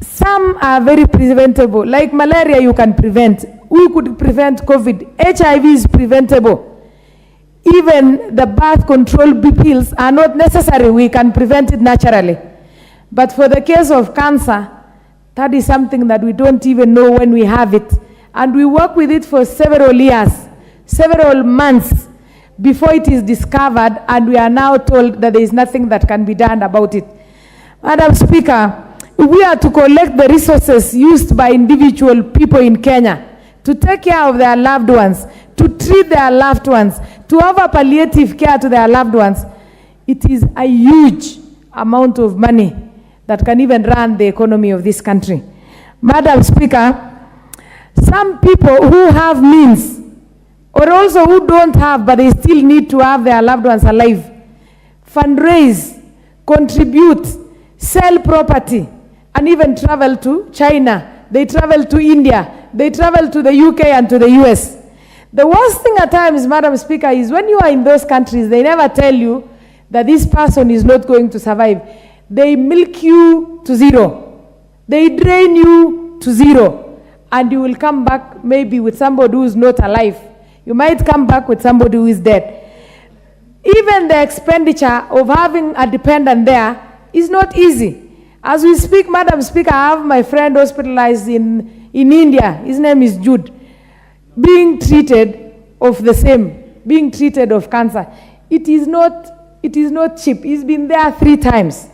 some are very preventable. Like malaria, you can prevent. We could prevent COVID. HIV is preventable. Even the birth control pills are not necessary. We can prevent it naturally. But for the case of cancer, that is something that we don't even know when we have it. And we work with it for several years, several months before it is discovered, and we are now told that there is nothing that can be done about it. Madam Speaker, we are to collect the resources used by individual people in Kenya to take care of their loved ones, to treat their loved ones, to offer palliative care to their loved ones. It is a huge amount of money that can even run the economy of this country. Madam Speaker, some people who have means, or also who don't have, but they still need to have their loved ones alive, fundraise, contribute, sell property, and even travel to China. They travel to India. They travel to the UK and to the US. The worst thing at times, Madam Speaker, is when you are in those countries, they never tell you that this person is not going to survive. They milk you to zero. They drain you to zero. And you will come back maybe with somebody who is not alive. You might come back with somebody who is dead. Even the expenditure of having a dependent there is not easy. As we speak, Madam Speaker, I have my friend hospitalized in India. His name is Jude. Being treated of the same, being treated of cancer. It is not cheap. He's been there 3 times.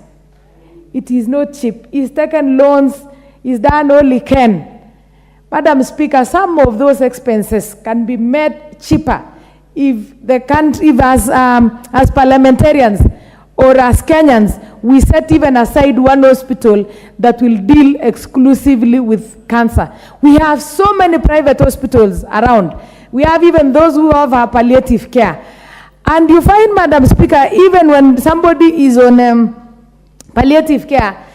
It is not cheap. He's taken loans. He's done all he can. Madam Speaker, some of those expenses can be made cheaper if the country, if as parliamentarians or as Kenyans, we set even aside one hospital that will deal exclusively with cancer. We have so many private hospitals around. We have even those who offer palliative care. And you find, Madam Speaker, even when somebody is on palliative care,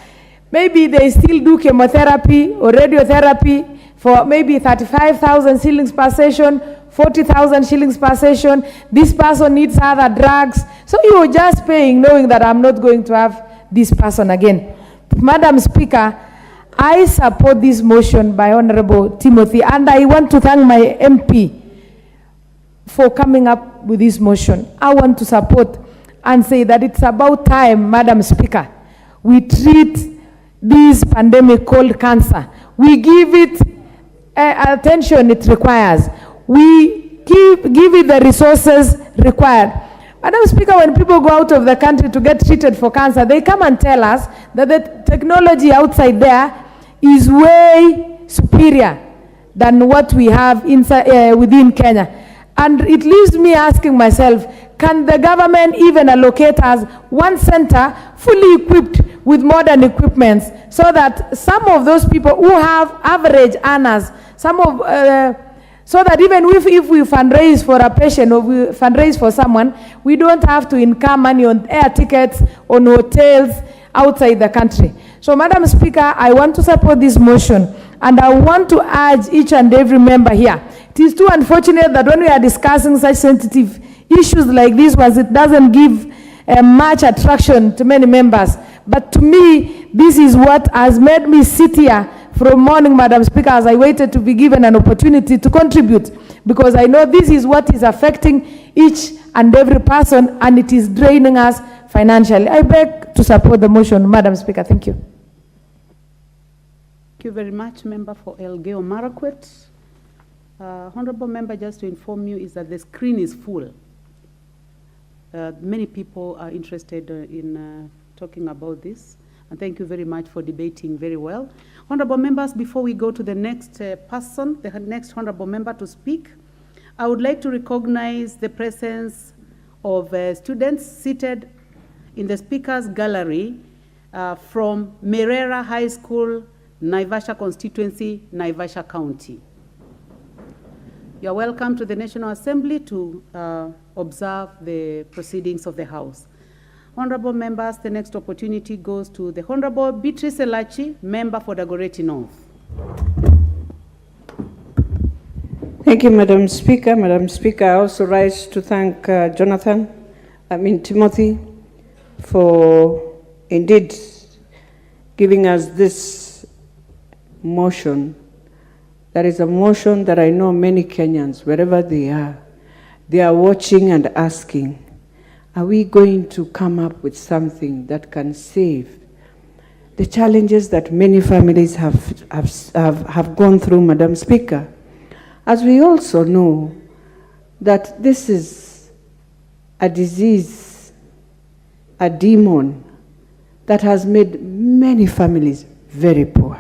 maybe they still do chemotherapy or radiotherapy for maybe 35,000 shillings per session, 40,000 shillings per session. This person needs other drugs. So you're just paying knowing that I'm not going to have this person again. Madam Speaker, I support this motion by Honorable Timothy, and I want to thank my MP for coming up with this motion. I want to support and say that it's about time, Madam Speaker, we treat this pandemic called cancer. We give it attention it requires. We give it the resources required. Madam Speaker, when people go out of the country to get treated for cancer, they come and tell us that the technology outside there is way superior than what we have inside, within Kenya. And it leaves me asking myself, can the government even allocate us one center fully equipped with modern equipments so that some of those people who have average earners, so that even if we fundraise for a patient or we fundraise for someone, we don't have to incur money on air tickets, on hotels outside the country. So, Madam Speaker, I want to support this motion, and I want to urge each and every member here. It is too unfortunate that when we are discussing such sensitive issues like this ones, it doesn't give much attraction to many members. But to me, this is what has made me sit here from morning, Madam Speaker, as I waited to be given an opportunity to contribute, because I know this is what is affecting each and every person, and it is draining us financially. I beg to support the motion, Madam Speaker. Thank you. Thank you very much, Member for Elgeyo Marakwet. Honorable Member, just to inform you is that the screen is full. Many people are interested in talking about this, and thank you very much for debating very well. Honorable members, before we go to the next person, the next honorable member to speak, I would like to recognize the presence of students seated in the speakers gallery from Merera High School, Naivasha constituency, Naivasha County. You are welcome to the National Assembly to observe the proceedings of the House. Honorable members, the next opportunity goes to the Honorable Beatrice Elachi, member for Dagoretti North. Thank you, Madam Speaker. Madam Speaker, I also rise to thank Timothy, for indeed giving us this motion. That is a motion that I know many Kenyans, wherever they are watching and asking, are we going to come up with something that can save the challenges that many families have gone through, Madam Speaker? As we also know that this is a disease, a demon that has made many families very poor.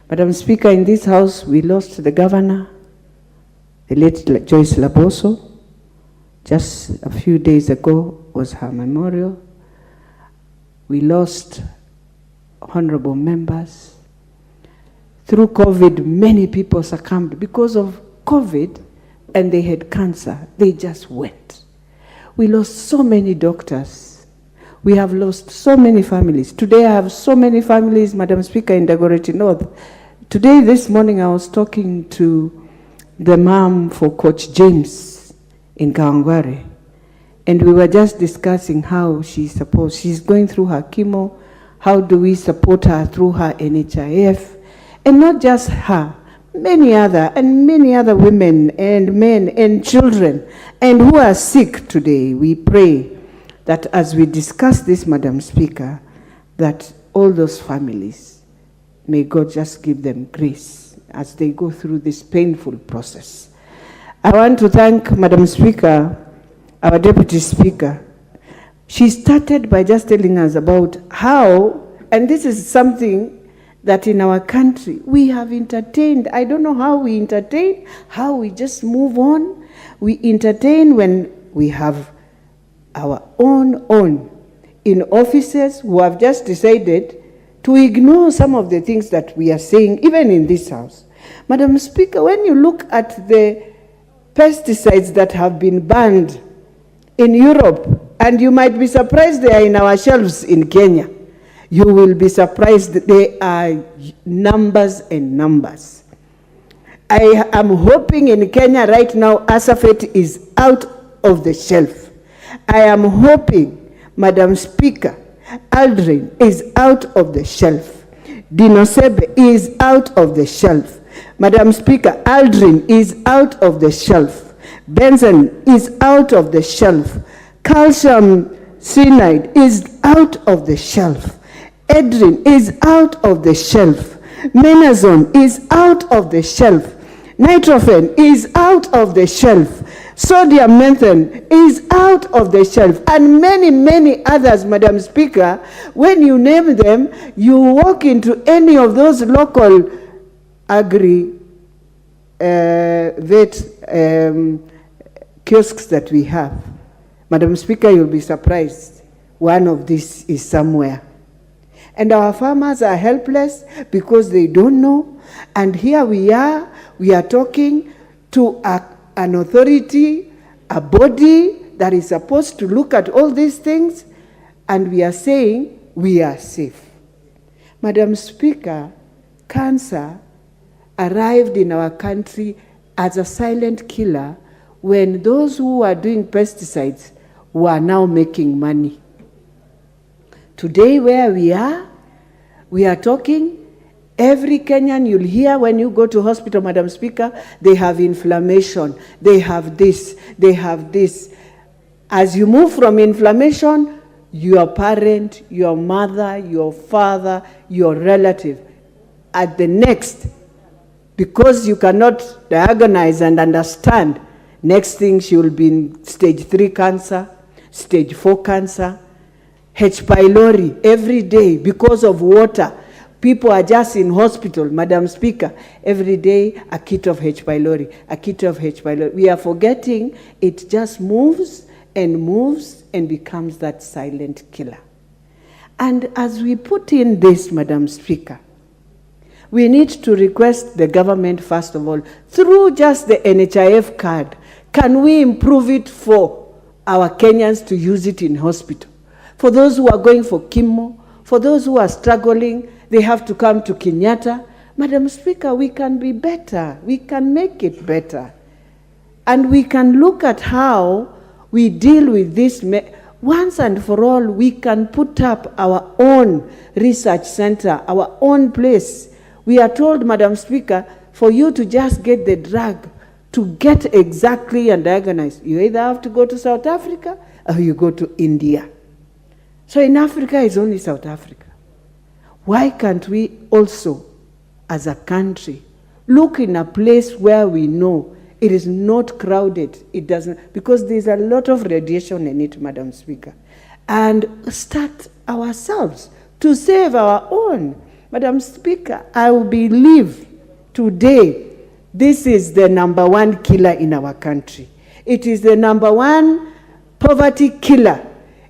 Madam Speaker, in this House, we lost the governor, the late Joyce Laboso. Just a few days ago was her memorial. We lost honorable members. Through COVID, many people succumbed because of COVID, and they had cancer. They just went. We lost so many doctors. We have lost so many families. Today I have so many families, Madam Speaker, in Dagoretti North. Today, this morning, I was talking to the mom for Coach James in Kawangware, and we were just discussing how she's going through her chemo, how do we support her through her NHIF, and not just her, many other women and men and children, and who are sick today. We pray that as we discuss this, Madam Speaker, that all those families, may God just give them grace as they go through this painful process. I want to thank Madam Speaker, our Deputy Speaker. She started by just telling us about how, and this is something that in our country we have entertained. I don't know how we entertain, how we just move on. We entertain when we have our own in offices who have just decided to ignore some of the things that we are saying, even in this House. Madam Speaker, when you look at the pesticides that have been banned in Europe, and you might be surprised they are in our shelves in Kenya, you will be surprised that they are numbers and numbers. I am hoping in Kenya right now, Asafet is out of the shelf. I am hoping, Madam Speaker, Aldrin is out of the shelf. Dinosebe is out of the shelf. Madam Speaker, Aldrin is out of the shelf. Benson is out of the shelf. Calcium cyanide is out of the shelf. Edrin is out of the shelf. Menazone is out of the shelf. Nitrofen is out of the shelf. Sodium methane is out of the shelf, and many others, Madam Speaker. When you name them, you walk into any of those local vet kiosks that we have. Madam Speaker, you'll be surprised. One of these is somewhere. And our farmers are helpless because they don't know. And here we are talking to an authority, a body that is supposed to look at all these things, and we are saying we are safe. Madam Speaker, cancer arrived in our country as a silent killer when those who are doing pesticides were now making money. Today, where we are talking, every Kenyan you'll hear when you go to hospital, Madam Speaker, they have inflammation, they have this, they have this. As you move from inflammation, your parent, your mother, your father, your relative, at the next, because you cannot diagnose and understand, next thing she will be in stage 3 cancer, stage 4 cancer, H. pylori every day because of water. People are just in hospital, Madam Speaker, every day a kit of H. pylori, a kit of H. pylori. We are forgetting it just moves and becomes that silent killer. And as we put in this, Madam Speaker, we need to request the government, first of all, through just the NHIF card, can we improve it for our Kenyans to use it in hospital? For those who are going for chemo, for those who are struggling, they have to come to Kenyatta. Madam Speaker, we can be better. We can make it better. And we can look at how we deal with this. Once and for all, we can put up our own research center, our own place. We are told, Madam Speaker, for you to just get the drug, to get exactly and diagnose, you either have to go to South Africa or you go to India. So in Africa, it's only South Africa. Why can't we also, as a country, look in a place where we know it is not crowded, it doesn't, because there's a lot of radiation in it, Madam Speaker. and start ourselves to save our own. Madam Speaker, I believe today this is the number one killer in our country. It is the number one poverty killer.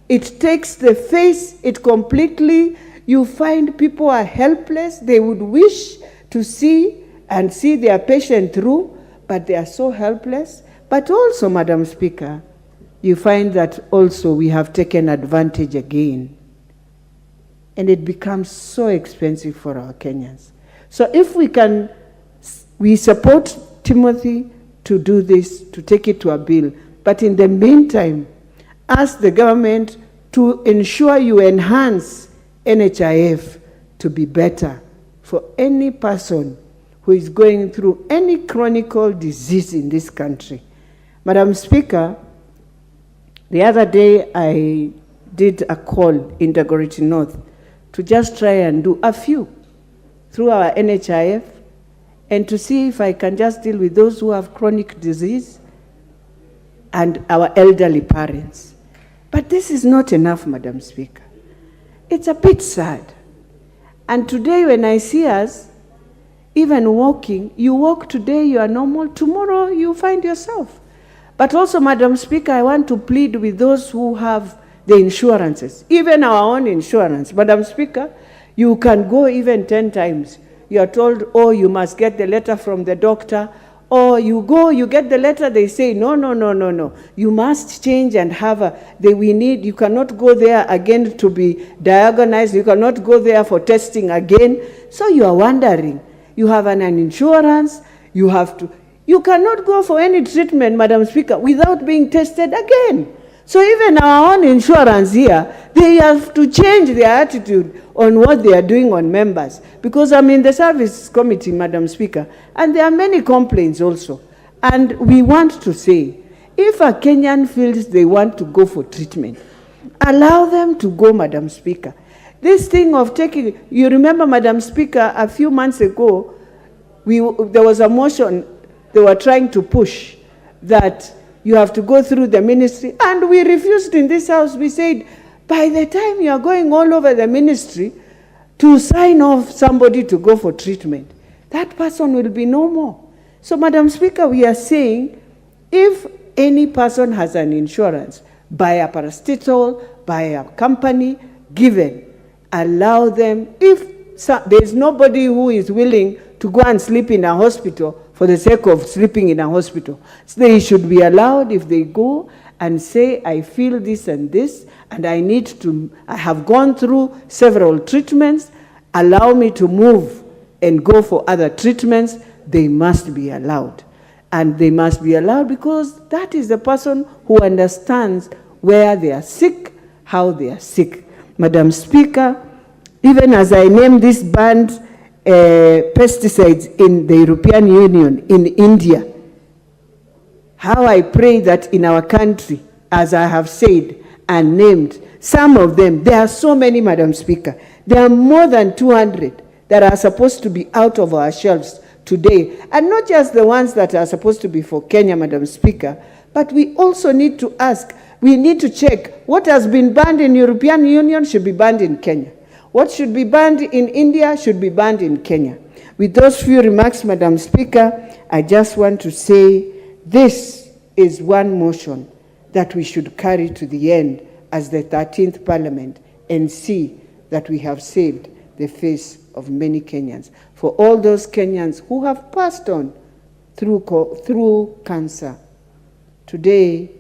It takes the face, it completely, you find people are helpless. They would wish to see their patient through, but they are so helpless. But also, Madam Speaker, you find that also we have taken advantage again. And it becomes so expensive for our Kenyans. So if we support Timothy to do this, to take it to a bill. But in the meantime, ask the government to ensure you enhance NHIF to be better for any person who is going through any chronic disease in this country. Madam Speaker, the other day I did a call in Dagoretti North to just try and do a few through our NHIF and to see if I can just deal with those who have chronic disease and our elderly parents. But this is not enough, Madam Speaker. It's a bit sad. And today when I see us, even walking, you walk today, you are normal, tomorrow you find yourself. But also, Madam Speaker, I want to plead with those who have the insurances, even our own insurance. Madam Speaker, you can go even 10 times. You are told, oh, you must get the letter from the doctor, or you go, you get the letter, they say, no. You must change and have you cannot go there again to be diagnosed, you cannot go there for testing again. So you are wondering, you have an insurance, you cannot go for any treatment, Madam Speaker, without being tested again. So even our own insurance here, they have to change their attitude on what they are doing on members. Because I'm in the service committee, Madam Speaker, and there are many complaints also. And we want to say, if a Kenyan feels they want to go for treatment, allow them to go, Madam Speaker. This thing of you remember, Madam Speaker, a few months ago, there was a motion they were trying to push that you have to go through the ministry, and we refused in this house. We said, by the time you are going all over the ministry to sign off somebody to go for treatment, that person will be no more. So, Madam Speaker, we are saying, if any person has an insurance, by a paracetamol, by a company, given, allow them, if there is nobody who is willing to go and sleep in a hospital for the sake of sleeping in a hospital, so they should be allowed, if they go and say, I feel this and this, and I have gone through several treatments, allow me to move and go for other treatments, they must be allowed. And they must be allowed because that is the person who understands where they are sick, how they are sick. Madam Speaker, even as I name this banned pesticides in the European Union, in India, how I pray that in our country, as I have said and named, some of them, there are so many, Madam Speaker, there are more than 200 that are supposed to be out of our shelves today, and not just the ones that are supposed to be for Kenya, Madam Speaker, but we also need to ask, we need to check what has been banned in European Union should be banned in Kenya. What should be banned in India should be banned in Kenya. With those few remarks, Madam Speaker, I just want to say this is one motion that we should carry to the end as the 13th Parliament and see that we have saved the face of many Kenyans. For all those Kenyans who have passed on through cancer, today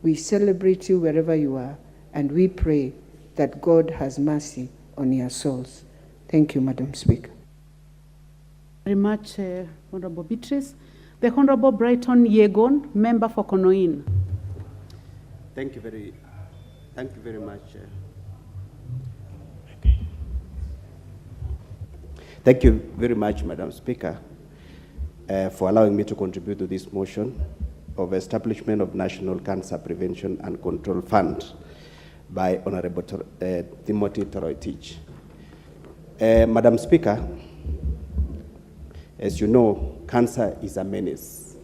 we celebrate you wherever you are, and we pray that God has mercy on your souls. Thank you, Madam Speaker. Very much, Honorable Beatrice. The Honorable Brighton Yegon, member for Konoin. Thank you very much. Thank you very much, Madam Speaker, for allowing me to contribute to this motion of establishment of National Cancer Prevention and Control Fund by Honorable Timothy Toroitich. Madam Speaker, as you know, cancer is a menace,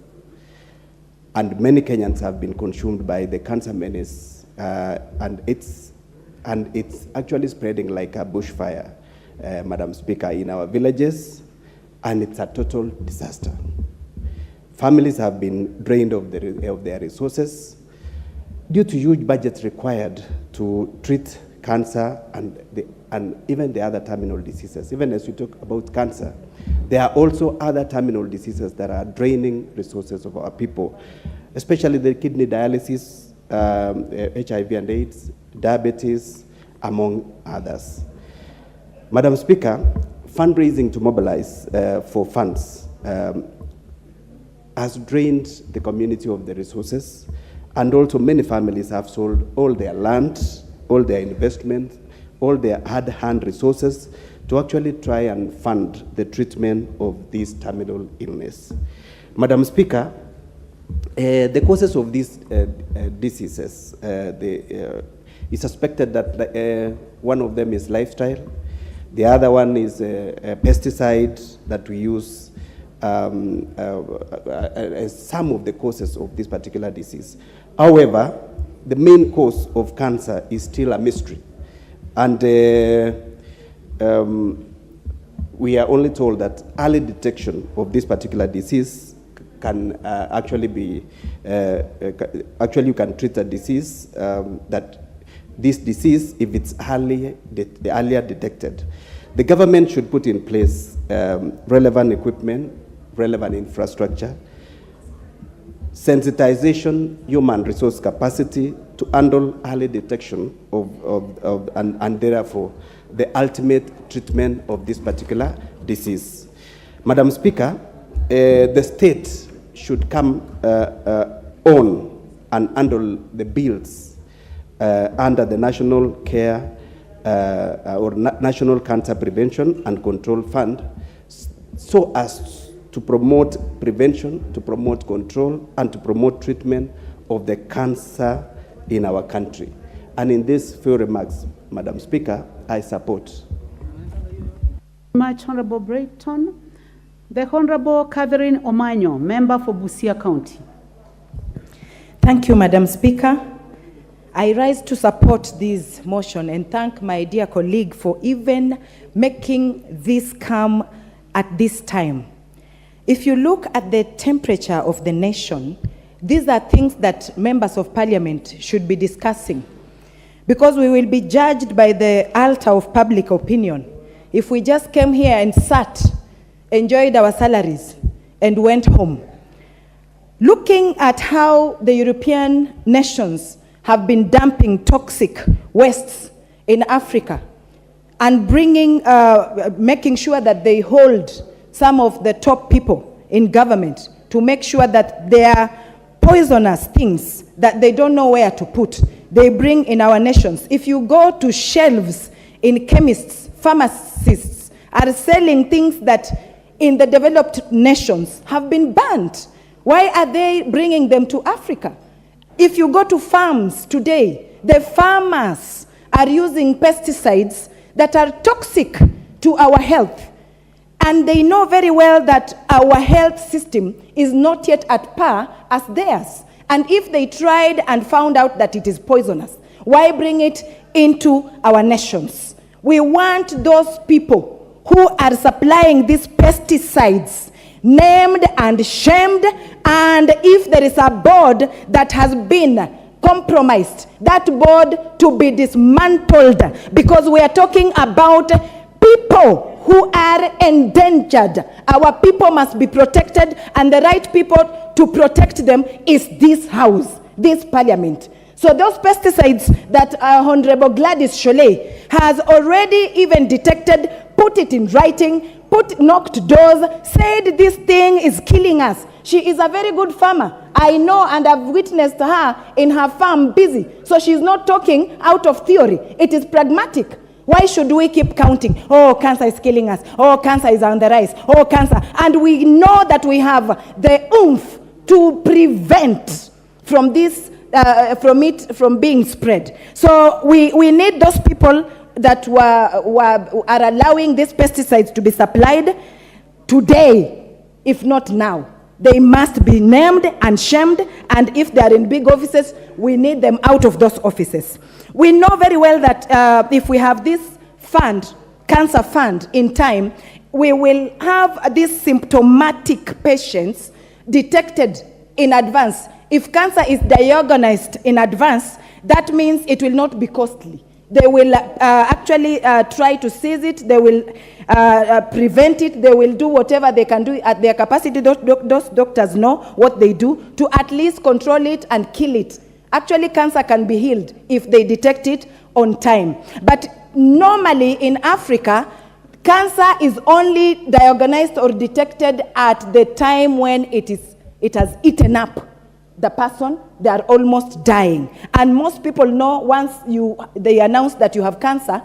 and many Kenyans have been consumed by the cancer menace and it's actually spreading like a bushfire, Madam Speaker, in our villages, and it's a total disaster. Families have been drained of their resources due to huge budgets required to treat cancer and even the other terminal diseases. Even as we talk about cancer, there are also other terminal diseases that are draining resources of our people, especially the kidney dialysis, HIV and AIDS, diabetes, among others. Madam Speaker, fundraising to mobilize for funds has drained the community of the resources, and also many families have sold all their land, all their investments, all their hard-hand resources to actually try and fund the treatment of this terminal illness. Madam Speaker, the causes of these diseases, it's suspected that one of them is lifestyle. The other one is a pesticide that we use as some of the causes of this particular disease. However, the main cause of cancer is still a mystery. And we are only told that early detection of this particular disease can actually be, actually you can treat a disease that this disease, if it's earlier detected. The government should put in place relevant equipment, relevant infrastructure, sensitization, human resource capacity to handle early detection and therefore the ultimate treatment of this particular disease. Madam Speaker, the state should come on and handle the bills under the National Care or National Cancer Prevention and Control Fund, so as to promote prevention, to promote control, and to promote treatment of the cancer in our country. And in these few remarks, Madam Speaker, I support. Much Honorable Brayton. The Honorable Catherine Omanyo, member for Busia County. Thank you, Madam Speaker. I rise to support this motion and thank my dear colleague for even making this come at this time. If you look at the temperature of the nation, these are things that members of parliament should be discussing, because we will be judged by the altar of public opinion if we just came here and sat, enjoyed our salaries, and went home. Looking at how the European nations have been dumping toxic wastes in Africa and bringing, making sure that they hold some of the top people in government to make sure that their poisonous things that they don't know where to put, they bring in our nations. If you go to shelves in chemists, pharmacists are selling things that in the developed nations have been banned. Why are they bringing them to Africa? If you go to farms today, the farmers are using pesticides that are toxic to our health. And they know very well that our health system is not yet at par as theirs. And if they tried and found out that it is poisonous, why bring it into our nations? We want those people who are supplying these pesticides named and shamed, and if there is a board that has been compromised, that board to be dismantled, because we are talking about people who are endangered. Our people must be protected, and the right people to protect them is this house, this parliament. So those pesticides that Honorable Gladys Cholet has already even detected, put it in writing, knocked doors, said this thing is killing us. She is a very good farmer. I know, and I've witnessed her in her farm busy. So she's not talking out of theory. It is pragmatic. Why should we keep counting? Oh, cancer is killing us. Oh, cancer is on the rise. Oh, cancer. And we know that we have the oomph to prevent from this, from being spread. So we need those people that are allowing these pesticides to be supplied today, if not now. They must be named and shamed, and if they are in big offices, we need them out of those offices. We know very well that if we have this fund, cancer fund, in time, we will have these symptomatic patients detected in advance. If cancer is diagnosed in advance, that means it will not be costly. They will actually try to seize it. They will prevent it. They will do whatever they can do at their capacity. Those doctors know what they do to at least control it and kill it. Actually, cancer can be healed if they detect it on time. But normally in Africa, cancer is only diagnosed or detected at the time when it has eaten up the person. They are almost dying. And most people know once they announce that you have cancer,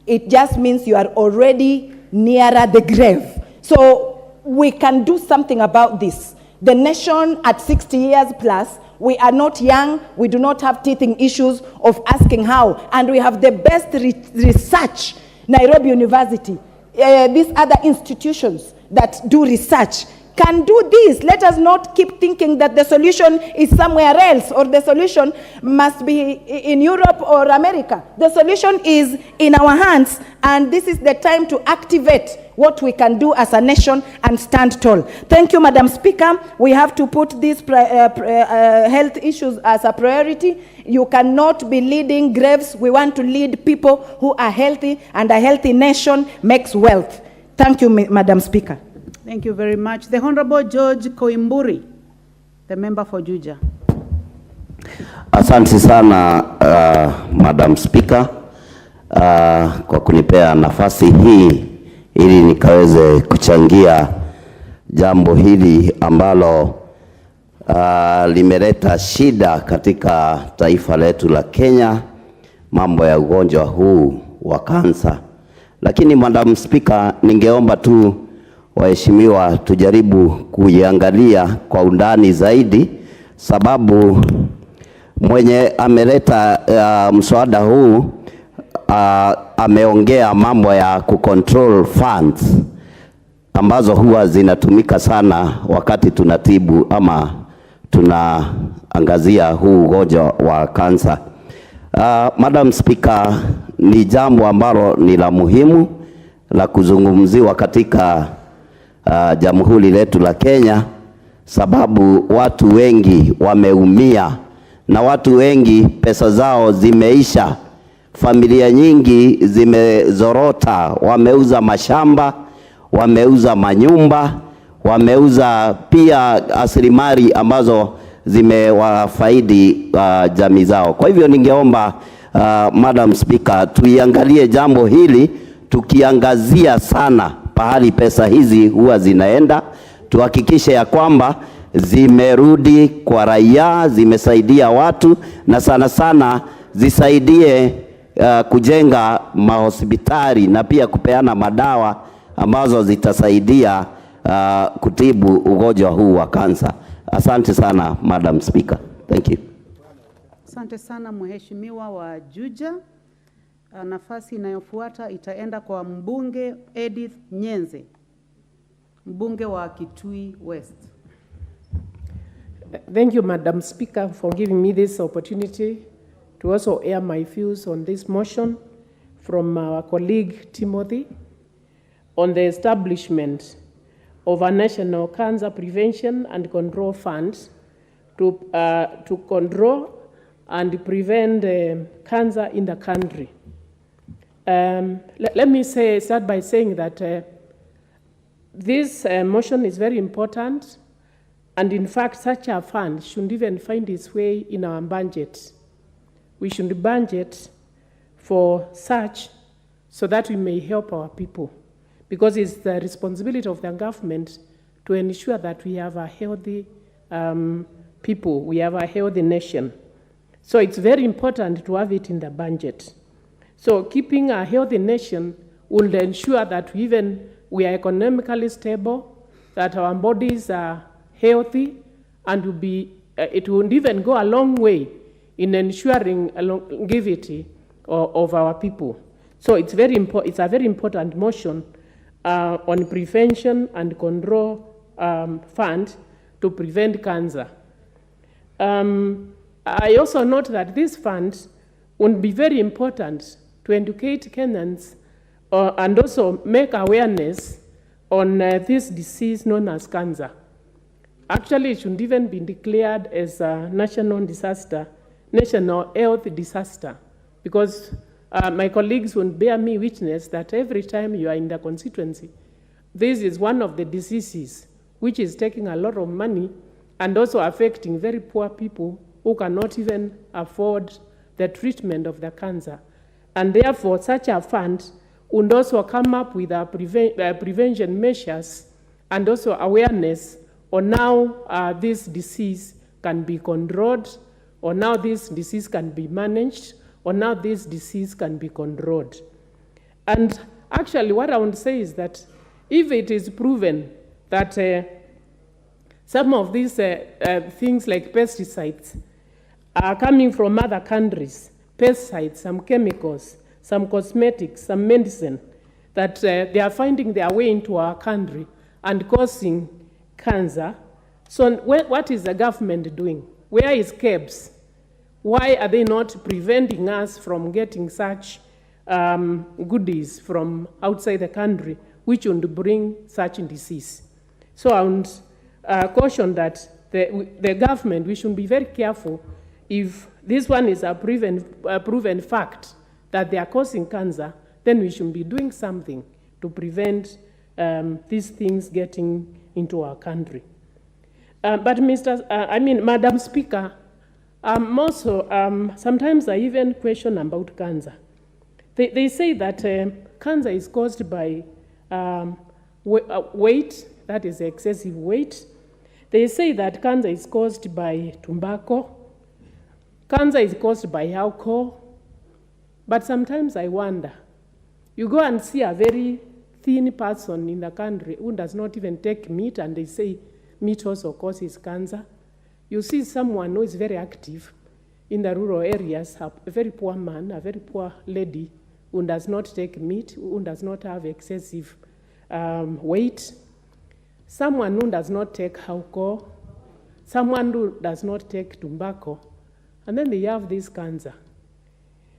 it just means you are already nearer the grave. So we can do something about this. The nation at 60 years plus, we are not young, we do not have teething issues of asking how, and we have the best research. Nairobi University, these other institutions that do research can do this. Let us not keep thinking that the solution is somewhere else or the solution must be in Europe or America. The solution is in our hands, and this is the time to activate what we can do as a nation and stand tall. Thank you, Madam Speaker. We have to put these health issues as a priority. You cannot be leading graves. We want to lead people who are healthy, and a healthy nation makes wealth. Thank you, Madam Speaker. Thank you very much. The Honorable George Koimburi, the member for Juja. Asante sana Madam Speaker kwa kunipea nafasi hii ili nikaweze kuchangia jambo hili ambalo limeleta shida katika taifa letu la Kenya, mambo ya ugonjwa huu wa kansa. Lakini Madam Speaker, ningeomba tu waheshimiwa tujaribu kuiangalia kwa undani zaidi, sababu mwenye ameleta mswada huu ameongea mambo ya kucontrol funds ambazo huwa zinatumika sana wakati tunatibu ama tunaangazia huu ugonjwa wa kansa. Madam Speaker, ni jambo ambalo ni la muhimu la kuzungumziwa katika jamhuri letu la Kenya, sababu watu wengi wameumia na watu wengi pesa zao zimeisha. Familia nyingi zimezorota, wameuza mashamba, wameuza manyumba, wameuza pia rasilimali ambazo zimewafaidi jamii zao. Kwa hivyo ningeomba Madam Speaker, tuiangalie jambo hili tukiangazia sana pahali pesa hizi huwa zinaenda, tuhakikishe ya kwamba zimerudi kwa raia, zimesaidia watu, na sana sana zisaidie kujenga mahospitali na pia kupeana madawa ambazo zitasaidia kutibu ugonjwa huu wa kansa. Asante sana Madam Speaker. Thank you. Asante sana mheshimiwa wa Juja. Nafasi inayofuata itaenda kwa mbunge Edith Nyenze, mbunge wa Kitui West. Thank you, Madam Speaker, for giving me this opportunity to also air my views on this motion from our colleague Timothy on the establishment of a National Cancer Prevention and Control Fund to control and prevent cancer in the country. Let me start by saying that this motion is very important, and in fact such a fund shouldn't even find its way in our budget. We should budget for such so that we may help our people, because it's the responsibility of the government to ensure that we have a healthy people, we have a healthy nation. So it's very important to have it in the budget. So keeping a healthy nation will ensure that we are economically stable, that our bodies are healthy, and it will even go a long way in ensuring a longevity of our people. So it's a very important motion on prevention and control fund to prevent cancer. I also note that this fund would be very important to educate Kenyans and also make awareness on this disease known as cancer. Actually, it should even be declared as a national disaster, national health disaster, because my colleagues will bear me witness that every time you are in the constituency, this is one of the diseases which is taking a lot of money and also affecting very poor people who cannot even afford the treatment of the cancer. And therefore, such a fund would also come up with prevention measures and also awareness on how this disease can be controlled, or now this disease can be managed, or now this disease can be controlled. And actually what I want to say is that if it is proven that some of these things like pesticides are coming from other countries, pesticides, some chemicals, some cosmetics, some medicine, that they are finding their way into our country and causing cancer. So what is the government doing? Where is KEBS? Why are they not preventing us from getting such goodies from outside the country, which would bring such disease? So I would caution that the government, we should be very careful. If this one is a proven fact that they are causing cancer, then we should be doing something to prevent these things getting into our country. But Madam Speaker, also, sometimes I even question about cancer. They say that cancer is caused by weight, that is excessive weight. They say that cancer is caused by tobacco. Cancer is caused by alcohol. But sometimes I wonder, you go and see a very thin person in the country who does not even take meat, and they say meat also causes cancer. You see someone who is very active in the rural areas, a very poor man, a very poor lady who does not take meat, who does not have excessive weight, someone who does not take alcohol, someone who does not take tobacco, and then they have this cancer.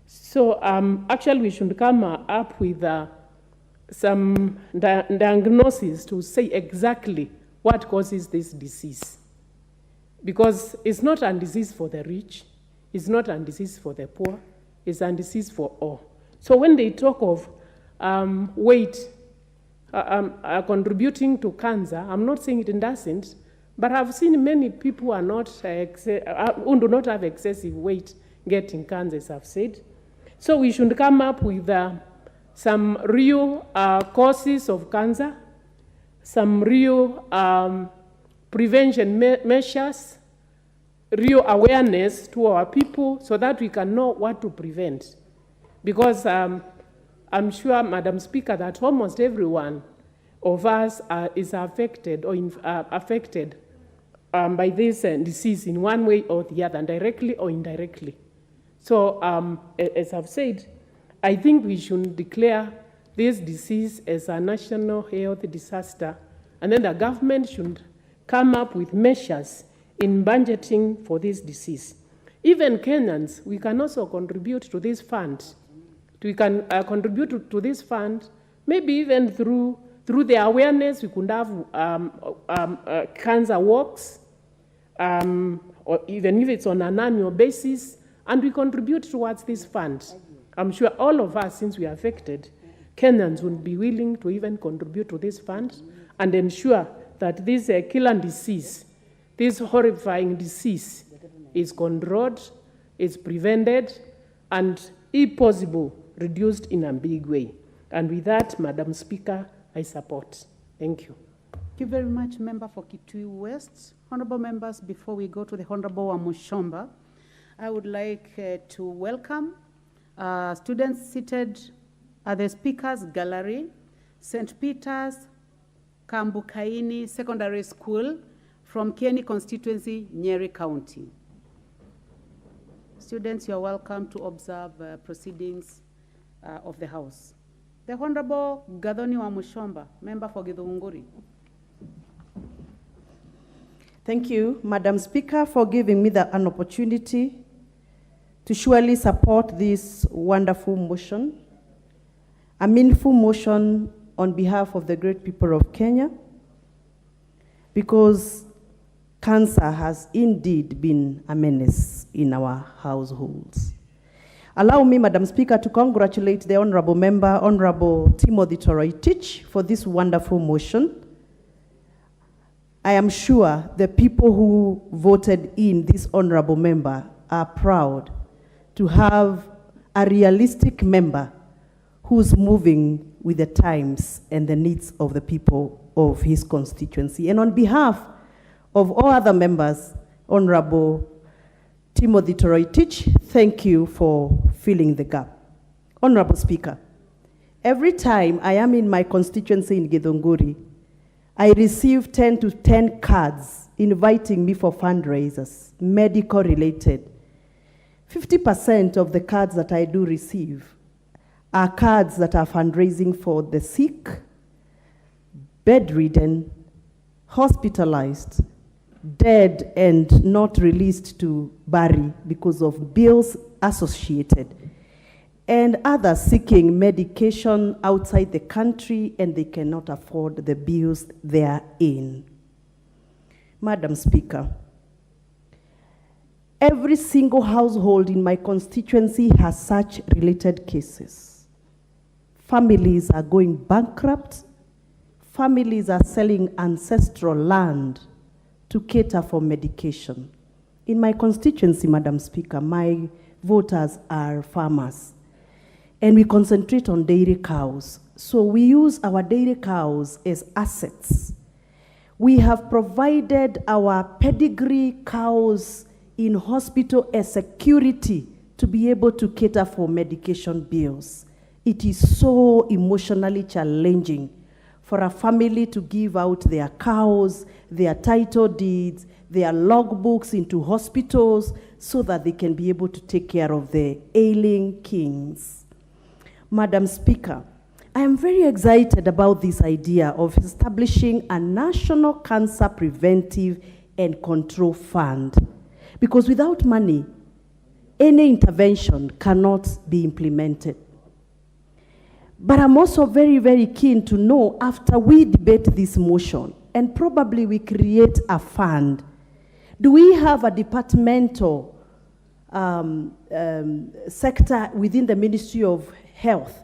So actually we should come up with some diagnosis to say exactly what causes this disease. Because it's not a disease for the rich, it's not a disease for the poor, it's a disease for all. So when they talk of weight contributing to cancer, I'm not saying it doesn't, but I've seen many people who are not who do not have excessive weight getting cancer, as I've said. So we should come up with some real causes of cancer, some real prevention measures, real awareness to our people so that we can know what to prevent. Because I'm sure, Madam Speaker, that almost everyone of us is affected or affected by this disease in one way or the other, directly or indirectly. So as I've said, I think we should declare this disease as a national health disaster, and then the government should come up with measures in budgeting for this disease. Even Kenyans, we can also contribute to this fund. We can contribute to this fund, maybe even through the awareness. We could have cancer walks, or even if it's on an annual basis, and we contribute towards this fund. I'm sure all of us, since we are affected, Kenyans would be willing to even contribute to this fund and ensure that this killer disease, this horrifying disease, is controlled, is prevented, and, if possible, reduced in a big way. And with that, Madam Speaker, I support. Thank you. Thank you very much, Member for Kitui West. Honorable members, before we go to the Honorable Wamushomba, I would like to welcome students seated at the Speaker's Gallery, St. Peter's Kambukaini Secondary School from Kieni constituency, Nyeri County. Students, you are welcome to observe proceedings of the House. The Honorable Gathoni Wamushomba, Member for Githunguri. Thank you, Madam Speaker, for giving me an opportunity to surely support this wonderful motion, a meaningful motion on behalf of the great people of Kenya, because cancer has indeed been a menace in our households. Allow me, Madam Speaker, to congratulate the Honorable Member, Honorable Timothy Toroitich, for this wonderful motion. I am sure the people who voted in this Honorable Member are proud to have a realistic member who's moving with the times and the needs of the people of his constituency. And on behalf of all other members, Honorable Timothy Toroitich, thank you for filling the gap. Honorable Speaker, every time I am in my constituency in Githunguri, I receive 10 to 10 cards inviting me for fundraisers, medical related. 50% of the cards that I do receive are cards that are fundraising for the sick, bedridden, hospitalized, dead and not released to bury because of bills associated, and others seeking medication outside the country and they cannot afford the bills they are in. Madam Speaker, every single household in my constituency has such related cases. Families are going bankrupt. Families are selling ancestral land to cater for medication. In my constituency, Madam Speaker, my voters are farmers, and we concentrate on dairy cows. So we use our dairy cows as assets. We have provided our pedigree cows in hospital as security to be able to cater for medication bills. It is so emotionally challenging for a family to give out their cows, their title deeds, their logbooks into hospitals so that they can be able to take care of the ailing kings. Madam Speaker, I am very excited about this idea of establishing a National Cancer Preventive and Control Fund, because without money, any intervention cannot be implemented. But I'm also very, very keen to know, after we debate this motion, and probably we create a fund, do we have a departmental sector within the Ministry of Health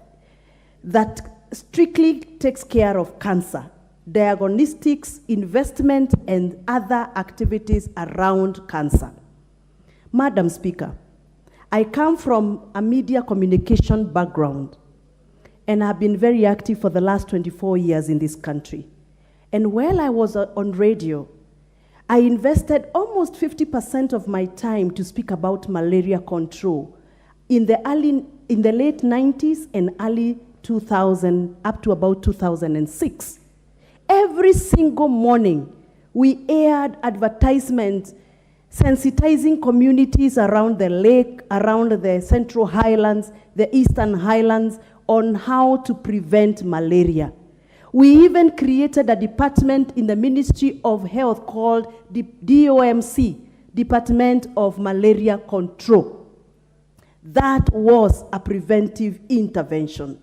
that strictly takes care of cancer, diagnostics, investment, and other activities around cancer? Madam Speaker, I come from a media communication background, and I've been very active for the last 24 years in this country. And while I was on radio, I invested almost 50% of my time to speak about malaria control in the late 90s and early 2000, up to about 2006. Every single morning, we aired advertisements sensitizing communities around the lake, around the Central Highlands, the Eastern Highlands, on how to prevent malaria. We even created a department in the Ministry of Health called the DOMC, Department of Malaria Control. That was a preventive intervention.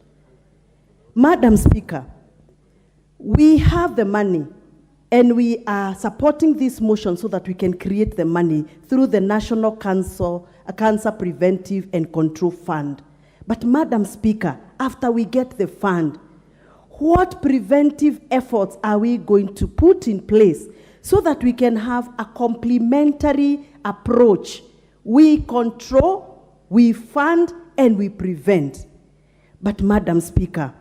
Madam Speaker, we have the money, and we are supporting this motion so that we can create the money through the National Cancer Preventive and Control Fund. But Madam Speaker, after we get the fund, what preventive efforts are we going to put in place so that we can have a complementary approach? We control, we fund, and we prevent. But Madam Speaker,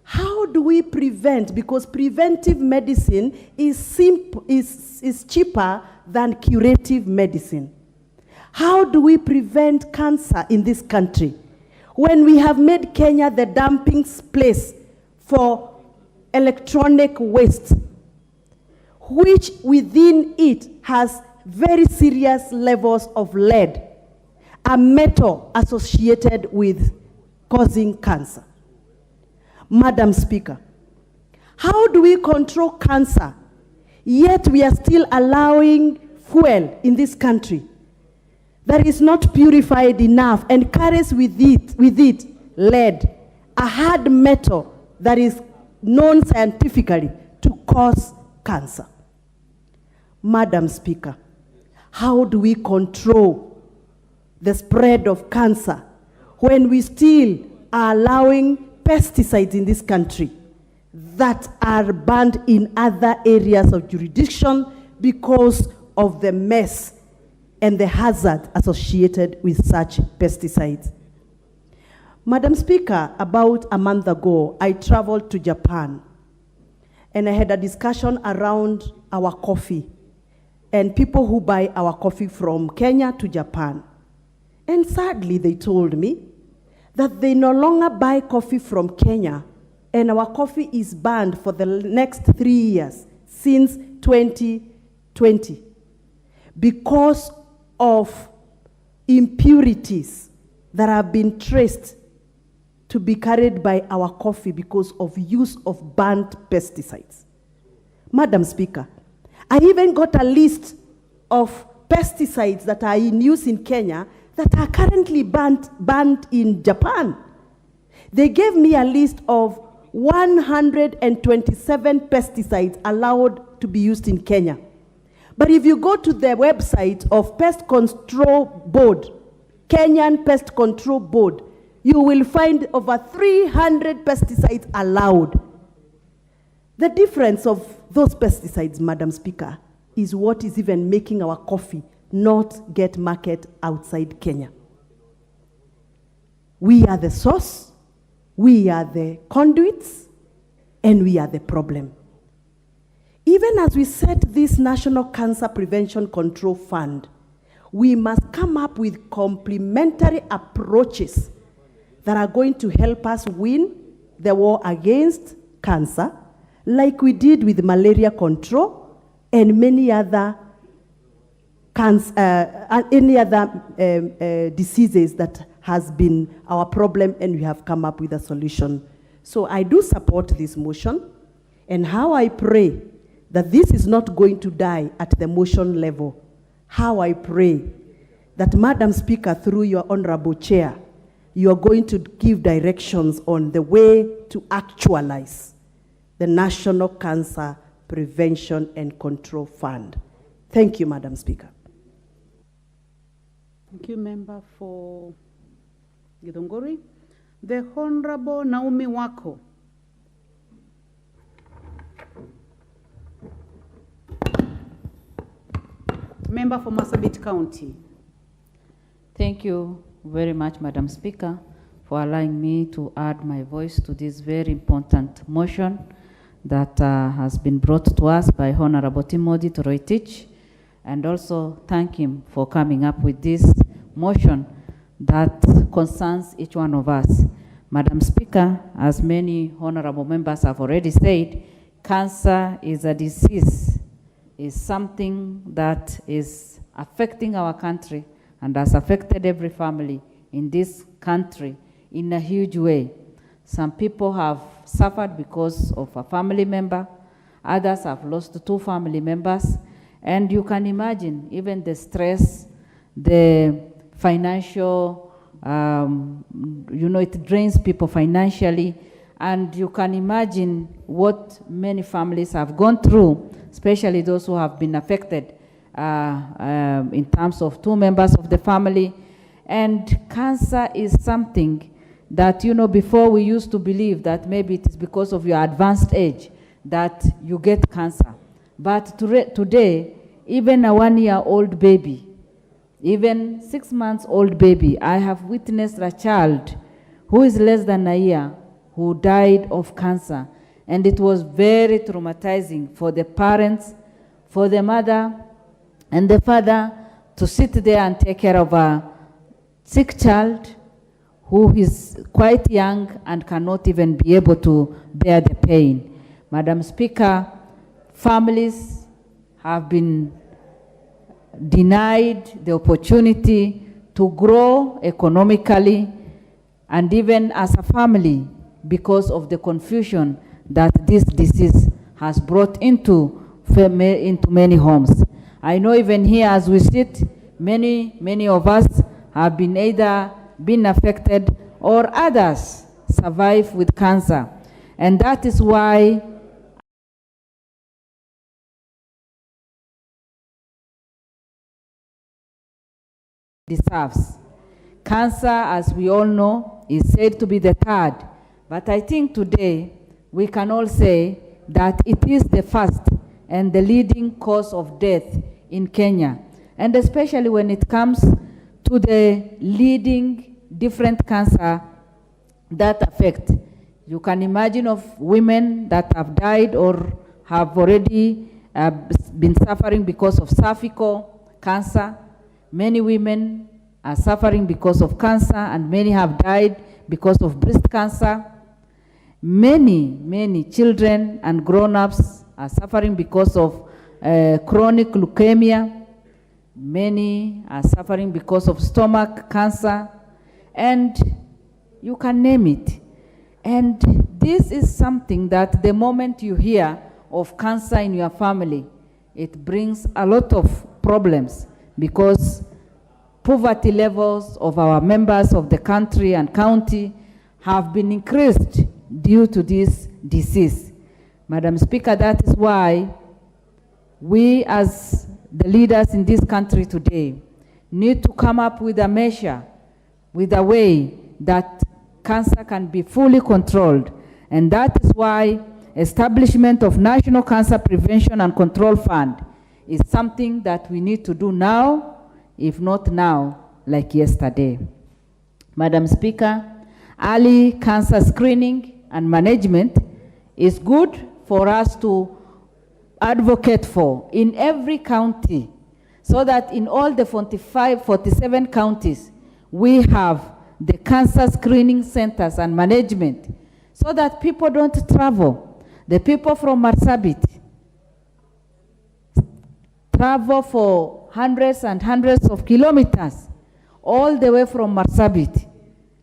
how do we prevent? Because preventive medicine is cheaper than curative medicine. How do we prevent cancer in this country when we have made Kenya the dumping place for electronic waste, which within it has very serious levels of lead, a metal associated with causing cancer? Madam Speaker, how do we control cancer Yet we are still allowing fuel in this country that is not purified enough and carries with it lead, a hard metal that is known scientifically to cause cancer. Madam Speaker, how do we control the spread of cancer when we still are allowing pesticides in this country that are banned in other areas of jurisdiction because of the mess and the hazard associated with such pesticides? Madam Speaker, about a month ago, I traveled to Japan and I had a discussion around our coffee and people who buy our coffee from Kenya to Japan. And sadly, they told me that they no longer buy coffee from Kenya and our coffee is banned for the next 3 years since 2020 because of impurities that have been traced to be carried by our coffee because of use of banned pesticides. Madam Speaker, I even got a list of pesticides that are in use in Kenya that are currently banned in Japan. They gave me a list of 127 pesticides allowed to be used in Kenya. But if you go to the website of Pest Control Board, Kenyan Pest Control Board, you will find over 300 pesticides allowed. The difference of those pesticides, Madam Speaker, is what is even making our coffee not get market outside Kenya. We are the source, we are the conduits, and we are the problem. Even as we set this National Cancer Prevention Control Fund, we must come up with complementary approaches that are going to help us win the war against cancer, like we did with malaria control and many other diseases that has been our problem, and we have come up with a solution. So I do support this motion, and how I pray that this is not going to die at the motion level. How I pray that, Madam Speaker, through your honorable chair, you are going to give directions on the way to actualize the National Cancer Prevention and Control Fund. Thank you, Madam Speaker. Thank you, Member for Githunguri. The Honorable Naomi Wako. Member for Marsabit County. Thank you very much, Madam Speaker, for allowing me to add my voice to this very important motion that has been brought to us by Honorable Timothy Toroitich, and also thank him for coming up with this motion that concerns each one of us. Madam Speaker, as many honorable members have already said, cancer is a disease, is something that is affecting our country and has affected every family in this country in a huge way. Some people have suffered because of a family member, others have lost 2 family members, and you can imagine even the stress, the financial, it drains people financially, and you can imagine what many families have gone through, especially those who have been affected in terms of 2 members of the family. And cancer is something that, before we used to believe that maybe it is because of your advanced age that you get cancer. But today, even a 1-year-old baby, even 6 months old baby, I have witnessed a child who is less than a year who died of cancer. And it was very traumatizing for the parents, for the mother and the father to sit there and take care of a sick child who is quite young and cannot even be able to bear the pain. Madam Speaker, families have been denied the opportunity to grow economically and even as a family because of the confusion that this disease has brought into into many homes. I know even here as we sit, many of us have been either been affected or others survive with cancer. And that is why deserves. Cancer, as we all know, is said to be the third. But I think today we can all say that it is the first and the leading cause of death in Kenya. And especially when it comes to the leading different cancer that affect. You can imagine of women that have died or have already been suffering because of cervical cancer. Many women are suffering because of cancer, and many have died because of breast cancer. Many children and grown-ups are suffering because of chronic leukemia. Many are suffering because of stomach cancer, and you can name it. And this is something that the moment you hear of cancer in your family, it brings a lot of problems, because poverty levels of our members of the country and county have been increased due to this disease. Madam Speaker, that is why we as the leaders in this country today need to come up with a measure, with a way that cancer can be fully controlled. And that is why establishment of National Cancer Prevention and Control Fund is something that we need to do now, if not now, like yesterday. Madam Speaker, early cancer screening and management is good for us to advocate for in every county, so that in all the 47 counties, we have the cancer screening centers and management, so that people don't travel. The people from Marsabit travel for hundreds and hundreds of kilometers, all the way from Marsabit,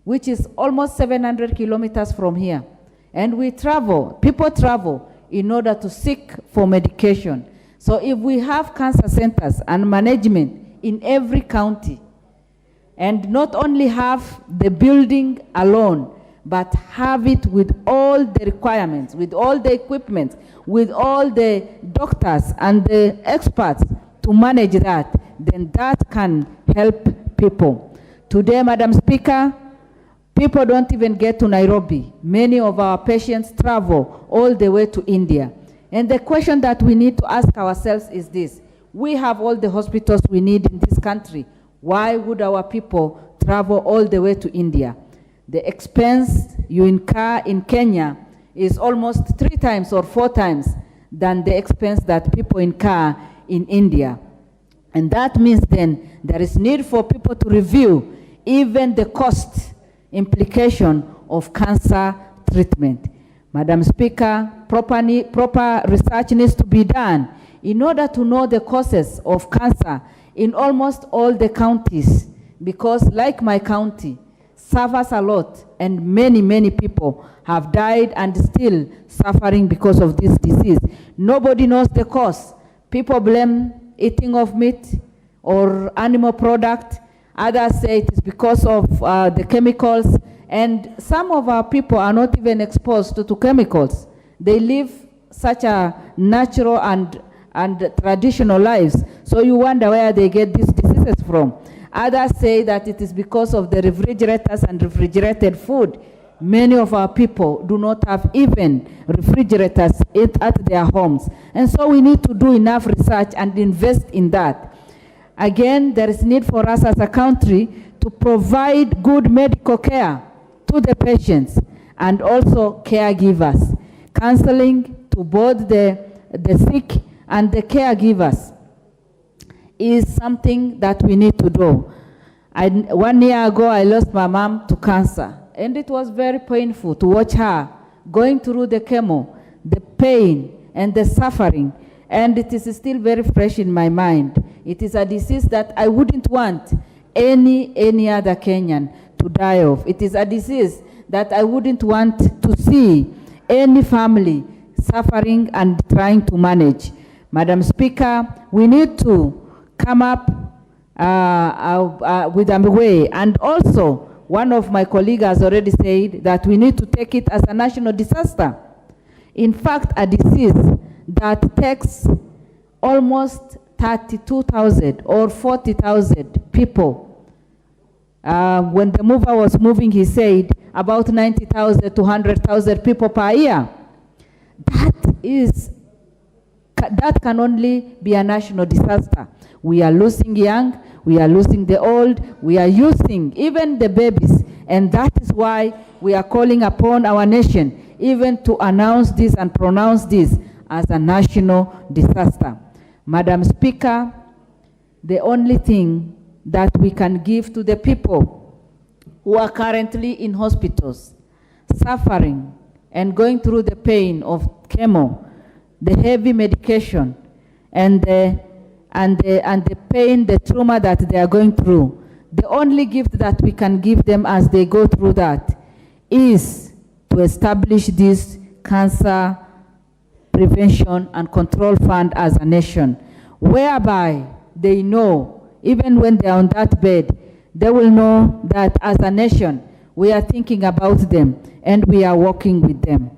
which is almost 700 kilometers from here. And we travel, people travel in order to seek for medication. So if we have cancer centers and management in every county, and not only have the building alone, but have it with all the requirements, with all the equipment, with all the doctors and the experts to manage that, then that can help people. Today, Madam Speaker, people don't even get to Nairobi. Many of our patients travel all the way to India. And the question that we need to ask ourselves is this: we have all the hospitals we need in this country. Why would our people travel all the way to India? The expense you incur in Kenya is almost 3 times or 4 times than the expense that people incur in India. And that means then there is need for people to review even the cost implication of cancer treatment. Madam Speaker, proper research needs to be done in order to know the causes of cancer in almost all the counties, because like my county, suffers a lot, and many people have died and still suffering because of this disease. Nobody knows the cause. People blame eating of meat or animal product. Others say it is because of the chemicals, and some of our people are not even exposed to chemicals. They live such a natural and traditional lives, so you wonder where they get these diseases from. Others say that it is because of the refrigerators and refrigerated food. Many of our people do not have even refrigerators at their homes. And so we need to do enough research and invest in that. Again, there is need for us as a country to provide good medical care to the patients and also caregivers. Counseling to both the sick and the caregivers is something that we need to do. 1 year ago, I lost my mom to cancer, and it was very painful to watch her going through the chemo, the pain and the suffering, and it is still very fresh in my mind. It is a disease that I wouldn't want any other Kenyan to die of. It is a disease that I wouldn't want to see any family suffering and trying to manage. Madam Speaker, we need to come up with a way. And also, one of my colleagues has already said that we need to take it as a national disaster. In fact, a disease that takes almost 32,000 or 40,000 people. When the mover was moving, he said about 90,000 to 100,000 people per year. That can only be a national disaster. We are losing young, we are losing the old, we are losing even the babies. And that is why we are calling upon our nation even to announce this and pronounce this as a national disaster. Madam Speaker, the only thing that we can give to the people who are currently in hospitals, suffering and going through the pain of chemo, the heavy medication, and the pain, the trauma that they are going through, the only gift that we can give them as they go through that is to establish this cancer prevention and control fund as a nation, whereby they know, even when they are on that bed, they will know that as a nation, we are thinking about them and we are working with them.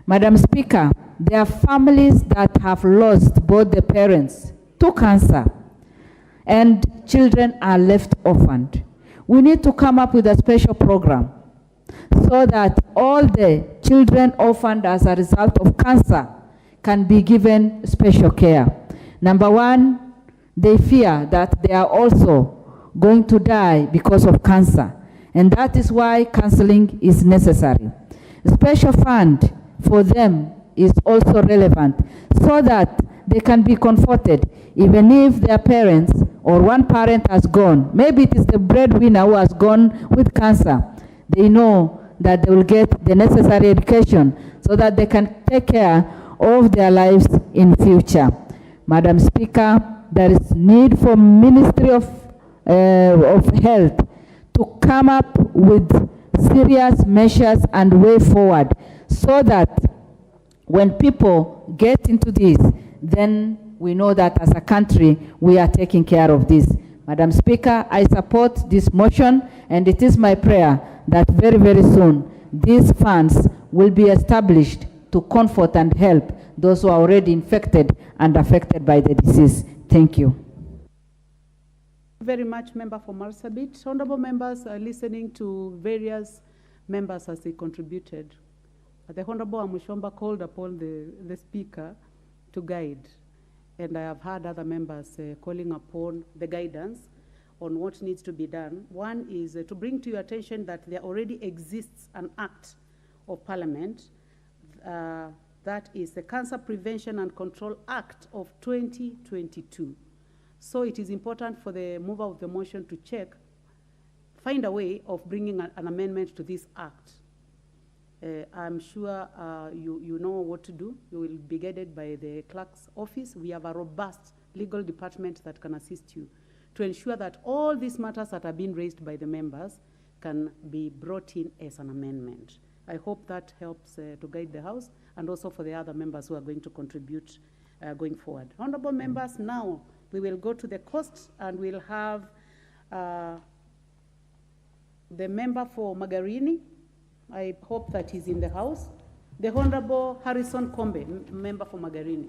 Madam Speaker, there are families that have lost both the parents to cancer, and children are left orphaned. We need to come up with a special program so that all the children orphaned as a result of cancer can be given special care. Number one, they fear that they are also going to die because of cancer, and that is why counseling is necessary. A special fund for them is also relevant so that they can be comforted even if their parents or one parent has gone. Maybe it is the breadwinner who has gone with cancer. They know that they will get the necessary education so that they can take care of their lives in future. Madam Speaker, there is need for Ministry of Health to come up with serious measures and way forward so that when people get into this, then we know that as a country, we are taking care of this. Madam Speaker, I support this motion, and it is my prayer that very, very soon, these funds will be established to comfort and help those who are already infected and affected by the disease. Thank you. Very much, Member for Marsabit. Honorable members are listening to various members as they contributed. The Honorable Amushomba called upon the Speaker to guide, and I have heard other members calling upon the guidance on what needs to be done. One is to bring to your attention that there already exists an Act of Parliament, that is the Cancer Prevention and Control Act of 2022. So it is important for the mover of the motion to find a way of bringing an amendment to this act. I'm sure you know what to do. You will be guided by the clerk's office. We have a robust legal department that can assist you to ensure that all these matters that are being raised by the members can be brought in as an amendment. I hope that helps to guide the House and also for the other members who are going to contribute going forward. Honorable members, now we will go to the cost, and we'll have the member for Magarini. I hope that he's in the House. The Honorable Harrison Kombe, member for Magarini.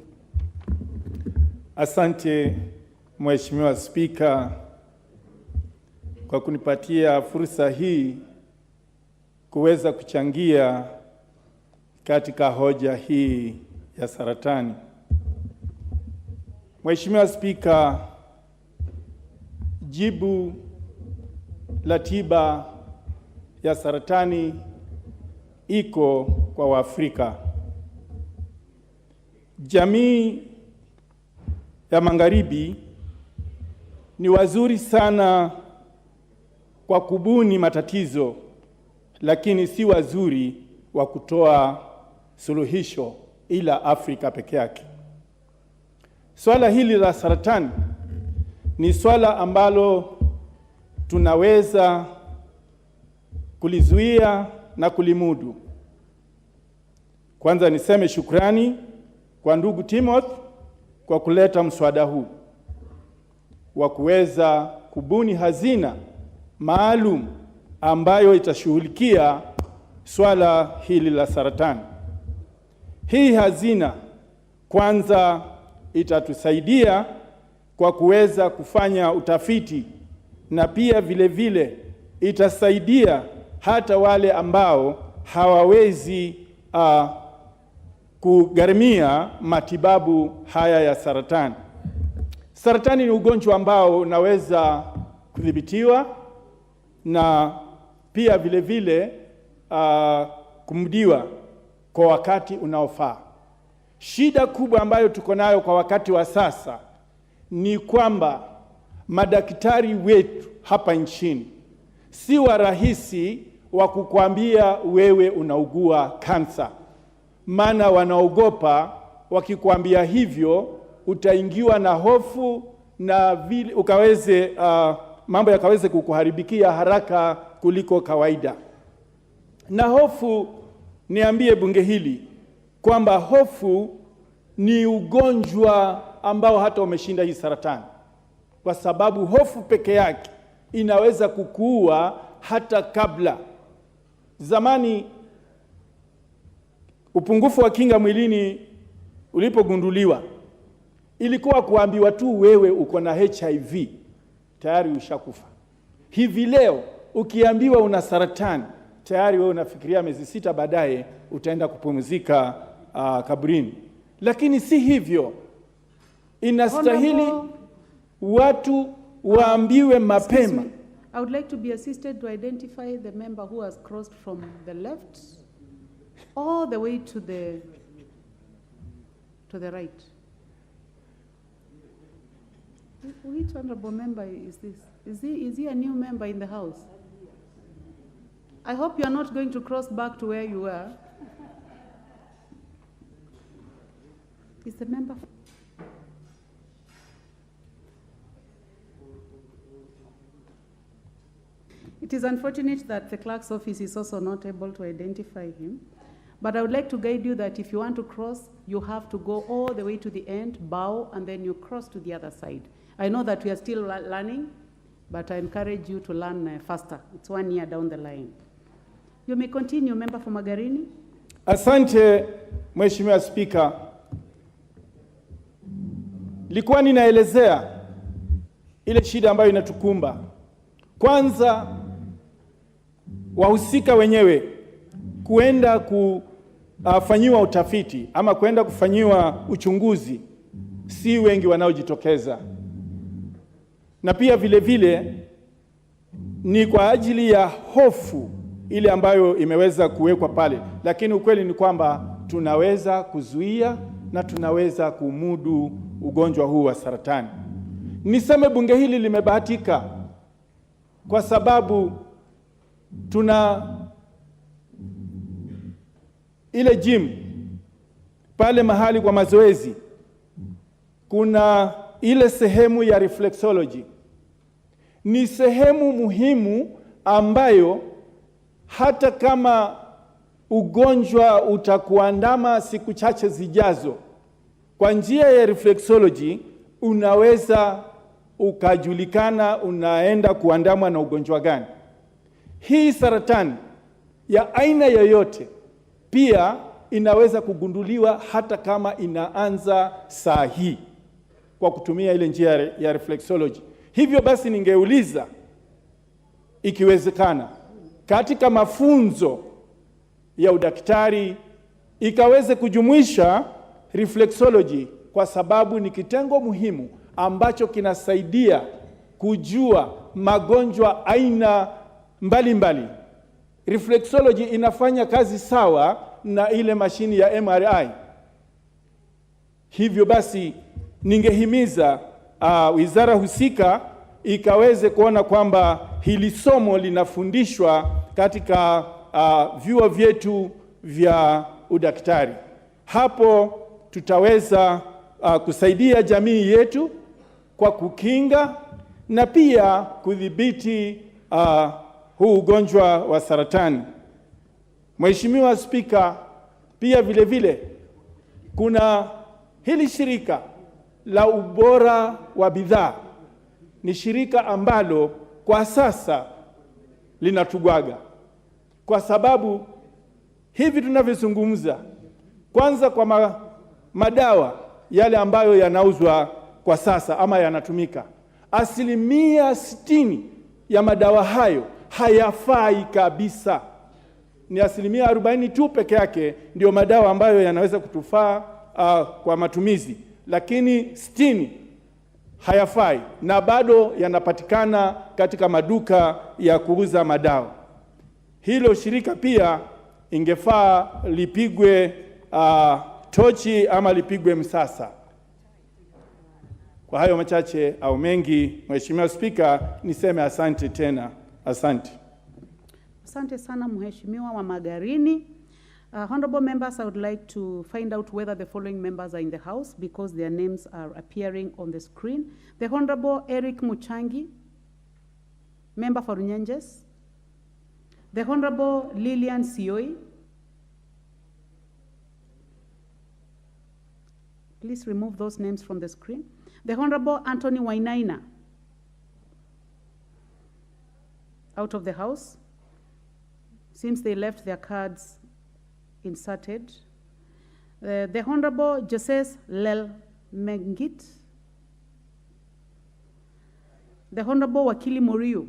Asante Mheshimiwa Spika kwa kunipatia fursa hii kuweza kuchangia katika hoja hii ya saratani. Mheshimiwa Spika, jibu la tiba ya saratani iko kwa Waafrika. Jamii ya Magharibi ni wazuri sana kwa kubuni matatizo, lakini si wazuri wa kutoa suluhisho, ila Afrika peke yake. Swala hili la saratani ni swala ambalo tunaweza kulizuia na kulimudu. Kwanza niseme shukrani kwa ndugu Timothy kwa kuleta mswada huu wa kuweza kubuni hazina maalum ambayo itashughulikia swala hili la saratani. Hii hazina kwanza itatusaidia kwa kuweza kufanya utafiti, na pia vile vile itasaidia hata wale ambao hawawezi kugharimia matibabu haya ya saratani. Saratani ni ugonjwa ambao unaweza kudhibitiwa na pia vile vile kumdiwa kwa wakati unaofaa. Shida kubwa ambayo tuko nayo kwa wakati wa sasa ni kwamba madaktari wetu hapa nchini si warahisi wa kukwambia wewe unaugua kansa, maana wanaogopa wakikwambia hivyo utaingiwa na hofu na vile ukaweze mambo yakaweze kukuharibikia haraka kuliko kawaida. Na hofu, niambie bunge hili kwamba hofu ni ugonjwa ambao hata umeshinda hii saratani, kwa sababu hofu peke yake inaweza kukuua hata kabla. Zamani upungufu wa kinga mwilini ulipogunduliwa, ilikuwa kuambiwa tu wewe uko na HIV tayari ushakufa. Hivi leo ukiambiwa una saratani tayari wewe unafikiria miezi 6 baadaye utaenda kupumzika kaburini. Lakini si hivyo. Inastahili watu waambiwe mapema. I would like to be assisted to identify the member who has crossed from the left all the way to the right. Which honorable member is this? Is he a new member in the House? I hope you are not going to cross back to where you were. Is the member? It is unfortunate that the clerk's office is also not able to identify him. But I would like to guide you that if you want to cross, you have to go all the way to the end, bow, and then you cross to the other side. I know that we are still learning, but I encourage you to learn faster. It's 1 year down the line. You may continue, member for Magarini. Asante, Mheshimiwa Spika. Likuwa ninaelezea ile shida ambayo inatukumba. Kwanza, wahusika wenyewe kuenda kufanyiwa utafiti ama kuenda kufanyiwa uchunguzi si wengi wanaojitokeza. Na pia vile vile ni kwa ajili ya hofu ile ambayo imeweza kuwekwa pale, lakini ukweli ni kwamba tunaweza kuzuia na tunaweza kumudu ugonjwa huu wa saratani. Niseme bunge hili limebahatika kwa sababu tuna ile gym pale mahali kwa mazoezi, kuna ile sehemu ya reflexology. Ni sehemu muhimu ambayo hata kama ugonjwa utakuandama siku chache zijazo, kwa njia ya reflexology unaweza ukajulikana unaenda kuandamwa na ugonjwa gani. Hii saratani ya aina yoyote pia inaweza kugunduliwa hata kama inaanza saa hii kwa kutumia ile njia ya reflexology. Hivyo basi ningeuliza ikiwezekana katika mafunzo ya udaktari ikaweze kujumuisha reflexology, kwa sababu ni kitengo muhimu ambacho kinasaidia kujua magonjwa aina mbalimbali. Reflexology inafanya kazi sawa na ile mashini ya MRI. Hivyo basi ningehimiza wizara husika ikaweze kuona kwamba hili somo linafundishwa katika vyuo vyetu vya udaktari. Hapo tutaweza kusaidia jamii yetu kwa kukinga na pia kudhibiti huu ugonjwa wa saratani. Mheshimiwa Spika, pia vile vile kuna hili shirika la ubora wa bidhaa ni shirika ambalo kwa sasa linatugwaga, kwa sababu hivi tunavyozungumza, kwanza kwa madawa yale ambayo yanauzwa kwa sasa ama yanatumika, 60% ya madawa hayo hayafai kabisa. Ni 40% tu peke yake ndio madawa ambayo yanaweza kutufaa kwa matumizi, lakini 60 hayafai na bado yanapatikana katika maduka ya kuuza madawa. Hilo shirika pia ingefaa lipigwe tochi ama lipigwe msasa. Kwa hayo machache au mengi, Mheshimiwa Spika, niseme asante tena. Asante. Asante sana Mheshimiwa wa Magarini. Honorable members, I would like to find out whether the following members are in the House because their names are appearing on the screen. The Honorable Eric Muchangi, member for Nyanjes. The Honorable Lilian Sioi. Please remove those names from the screen. The Honorable Anthony Wainaina, out of the House. Seems they left their cards inserted. The Honorable Joses Lel Mengit. The Honorable Wakili Muriu.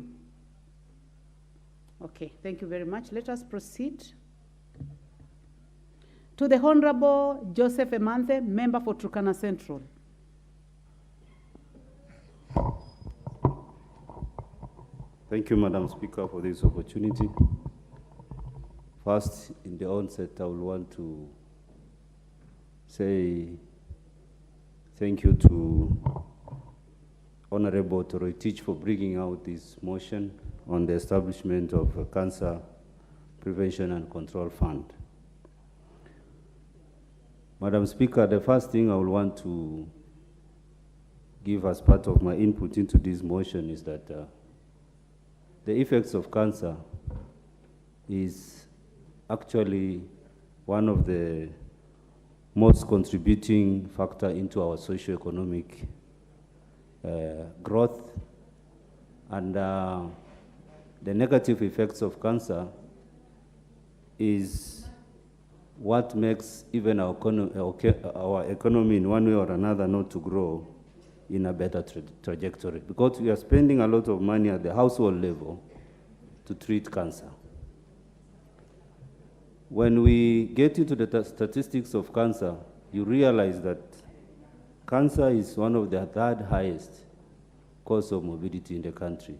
Okay, thank you very much. Let us proceed to the Honorable Joseph Emanthe, member for Turkana Central. Thank you, Madam Speaker, for this opportunity. First, in the onset, I will want to say thank you to Honorable Toroitich for bringing out this motion on the establishment of a Cancer Prevention and Control Fund. Madam Speaker, the first thing I will want to give as part of my input into this motion is that the effects of cancer is actually one of the most contributing factor into our socio-economic growth, and the negative effects of cancer is what makes even our economy in one way or another not to grow in a better trajectory, because we are spending a lot of money at the household level to treat cancer. When we get into the statistics of cancer, you realize that cancer is one of the third highest cause of morbidity in the country,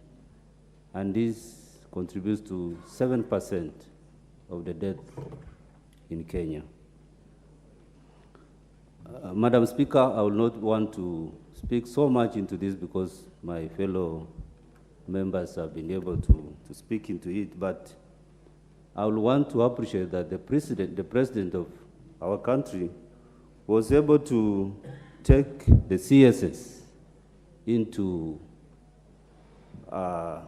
and this contributes to 7% of the death in Kenya. Madam Speaker, I will not want to speak so much into this because my fellow members have been able to speak into it, but I will want to appreciate that the president of our country was able to take the CSS into a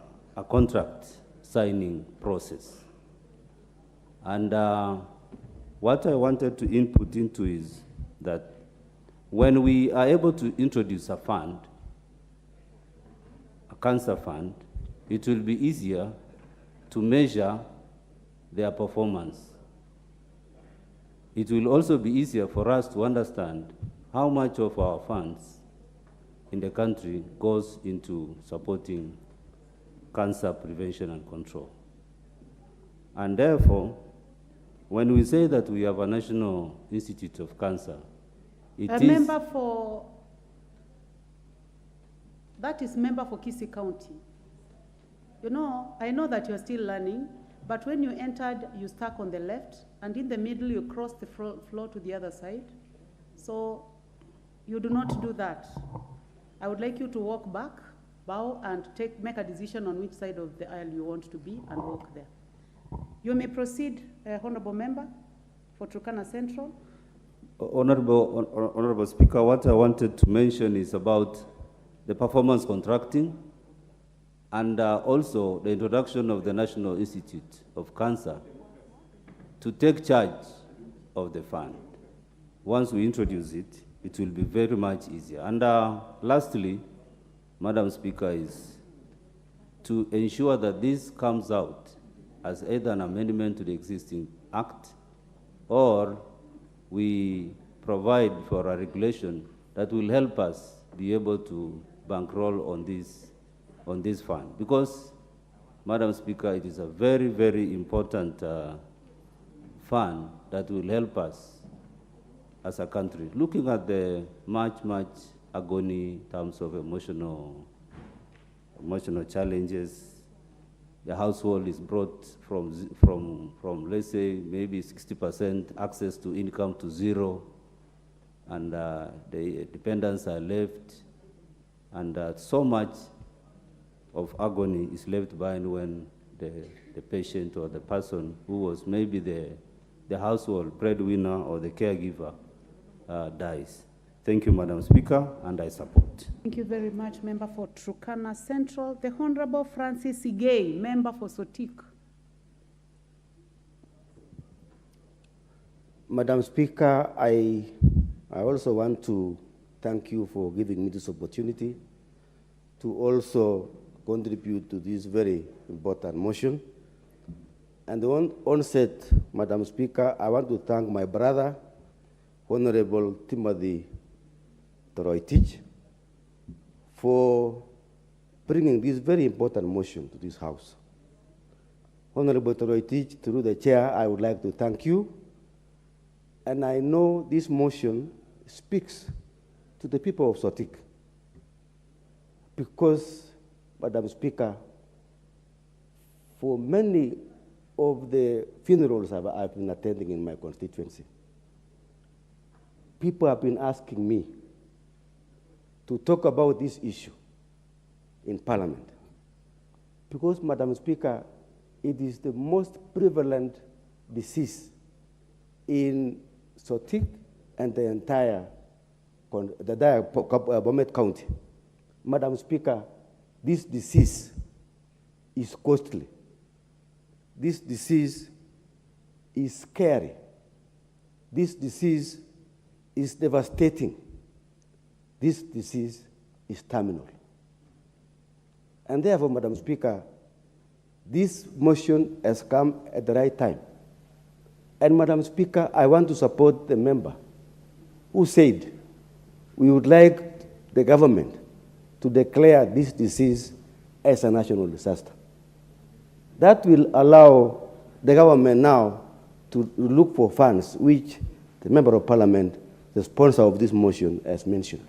contract signing process. And what I wanted to input into is that when we are able to introduce a fund, a cancer fund, it will be easier to measure their performance. It will also be easier for us to understand how much of our funds in the country goes into supporting cancer prevention and control. And therefore, when we say that we have a National Institute of Cancer, that is member for Kisii County. You know, I know that you're still learning, but when you entered, you stuck on the left, and in the middle, you crossed the floor to the other side. So you do not do that. I would like you to walk back, bow, and make a decision on which side of the aisle you want to be, and walk there. You may proceed, Honorable Member for Turkana Central. Honorable Speaker, what I wanted to mention is about the performance contracting and also the introduction of the National Institute of Cancer to take charge of the fund. Once we introduce it, it will be very much easier. And lastly, Madam Speaker, is to ensure that this comes out as either an amendment to the existing act, or we provide for a regulation that will help us be able to bankroll on this fund. Because, Madam Speaker, it is a very, very important fund that will help us as a country. Looking at the much agony in terms of emotional challenges, the household is brought from let's say, maybe 60% access to income to zero, and the dependents are left, and so much of agony is left behind when the patient or the person who was maybe the household breadwinner or the caregiver dies. Thank you, Madam Speaker, and I support. Thank you very much, Member for Turkana Central. The Honorable Francis Igay, Member for Sotik. Madam Speaker, I also want to thank you for giving me this opportunity to also contribute to this very important motion. And on onset, Madam Speaker, I want to thank my brother, Honorable Timothy Toroitich, for bringing this very important motion to this House. Honorable Toroitich, through the chair, I would like to thank you. And I know this motion speaks to the people of Sotik, because, Madam Speaker, for many of the funerals I've been attending in my constituency, people have been asking me to talk about this issue in Parliament. Because, Madam Speaker, it is the most prevalent disease in Sotik and the entire Bomet County. Madam Speaker, this disease is costly. This disease is scary. This disease is devastating. This disease is terminal. And therefore, Madam Speaker, this motion has come at the right time. And Madam Speaker, I want to support the member who said we would like the government to declare this disease as a national disaster. That will allow the government now to look for funds, which the Member of Parliament, the sponsor of this motion, has mentioned.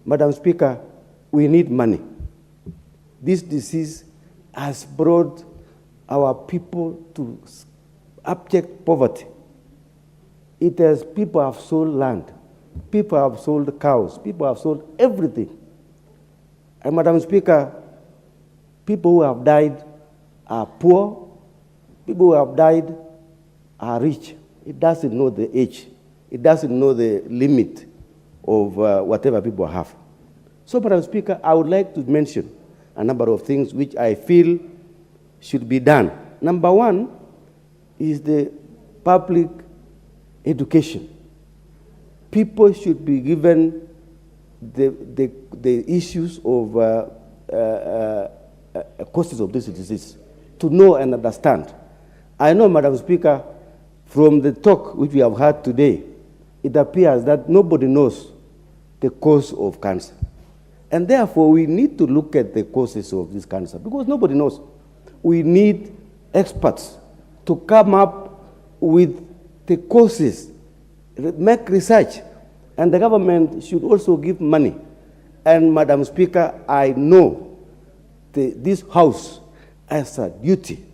Madam Speaker, we need money. This disease has brought our people to abject poverty. People have sold land, people have sold cows, people have sold everything. And Madam Speaker, people who have died are poor, people who have died are rich. It doesn't know the age. It doesn't know the limit of whatever people have. So, Madam Speaker, I would like to mention a number of things which I feel should be done. Number one is the public education. People should be given the issues of causes of this disease to know and understand. I know, Madam Speaker, from the talk which we have had today, it appears that nobody knows the cause of cancer. And therefore, we need to look at the causes of this cancer, because nobody knows. We need experts to come up with the causes, make research, and the government should also give money. And Madam Speaker, I know this House has a duty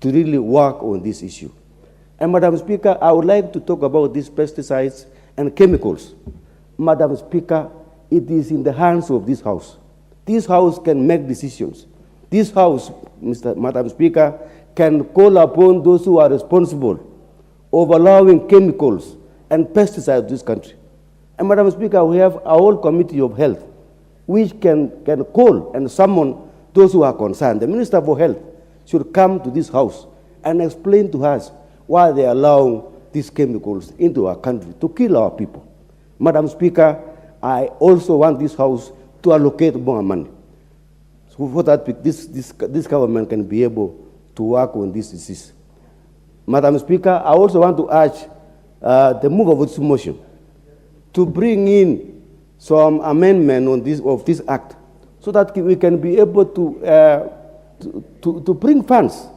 to really work on this issue. And Madam Speaker, I would like to talk about these pesticides and chemicals. Madam Speaker, it is in the hands of this House. This House can make decisions. This House, Madam Speaker, can call upon those who are responsible of allowing chemicals and pesticides in this country. And Madam Speaker, we have a whole committee of health which can call and summon those who are concerned. The Minister for Health should come to this House and explain to us why they are allowing these chemicals into our country to kill our people. Madam Speaker, I also want this House to allocate more money so that this government can be able to work on this disease. Madam Speaker, I also want to urge the mover of this motion to bring in some amendment on this act so that we can be able to bring funds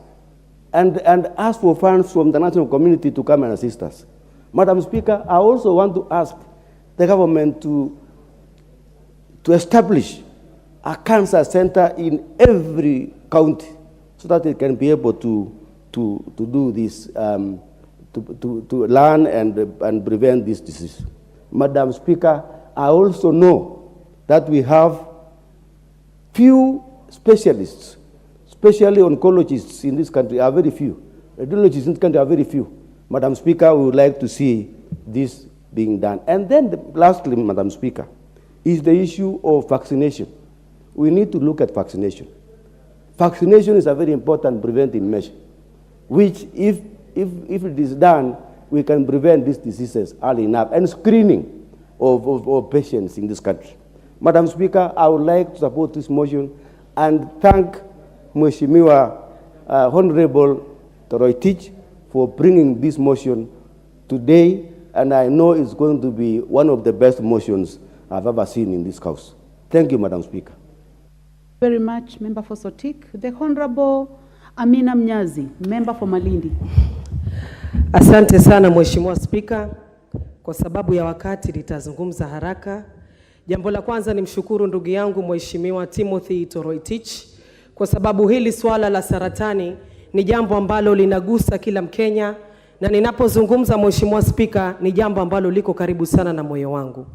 and ask for funds from the national community to come and assist us. Madam Speaker, I also want to ask the government to establish a cancer center in every county so that it can be able to do this, to learn and prevent this disease. Madam Speaker, I also know that we have few specialists, especially oncologists in this country are very few. Radiologists in this country are very few. Madam Speaker, we would like to see this being done. And then lastly, Madam Speaker, is the issue of vaccination. We need to look at vaccination. Vaccination is a very important preventive measure, which if it is done, we can prevent these diseases early enough, and screening of patients in this country. Madam Speaker, I would like to support this motion and thank Mheshimiwa Honorable Toroitich for bringing this motion today, and I know it's going to be one of the best motions I've ever seen in this House. Thank you, Madam Speaker. Very much, Member for Sotik. The Honorable Amina Mnyazi, Member for Malindi. Asante sana Mheshimiwa Spika, kwa sababu ya wakati nitazungumza haraka. Jambo la kwanza ni mshukuru ndugu yangu Mheshimiwa Timothy Toroitich kwa sababu hili swala la saratani ni jambo ambalo linagusa kila Mkenya, na ninapozungumza Mheshimiwa Spika ni jambo ambalo liko karibu sana na moyo wangu.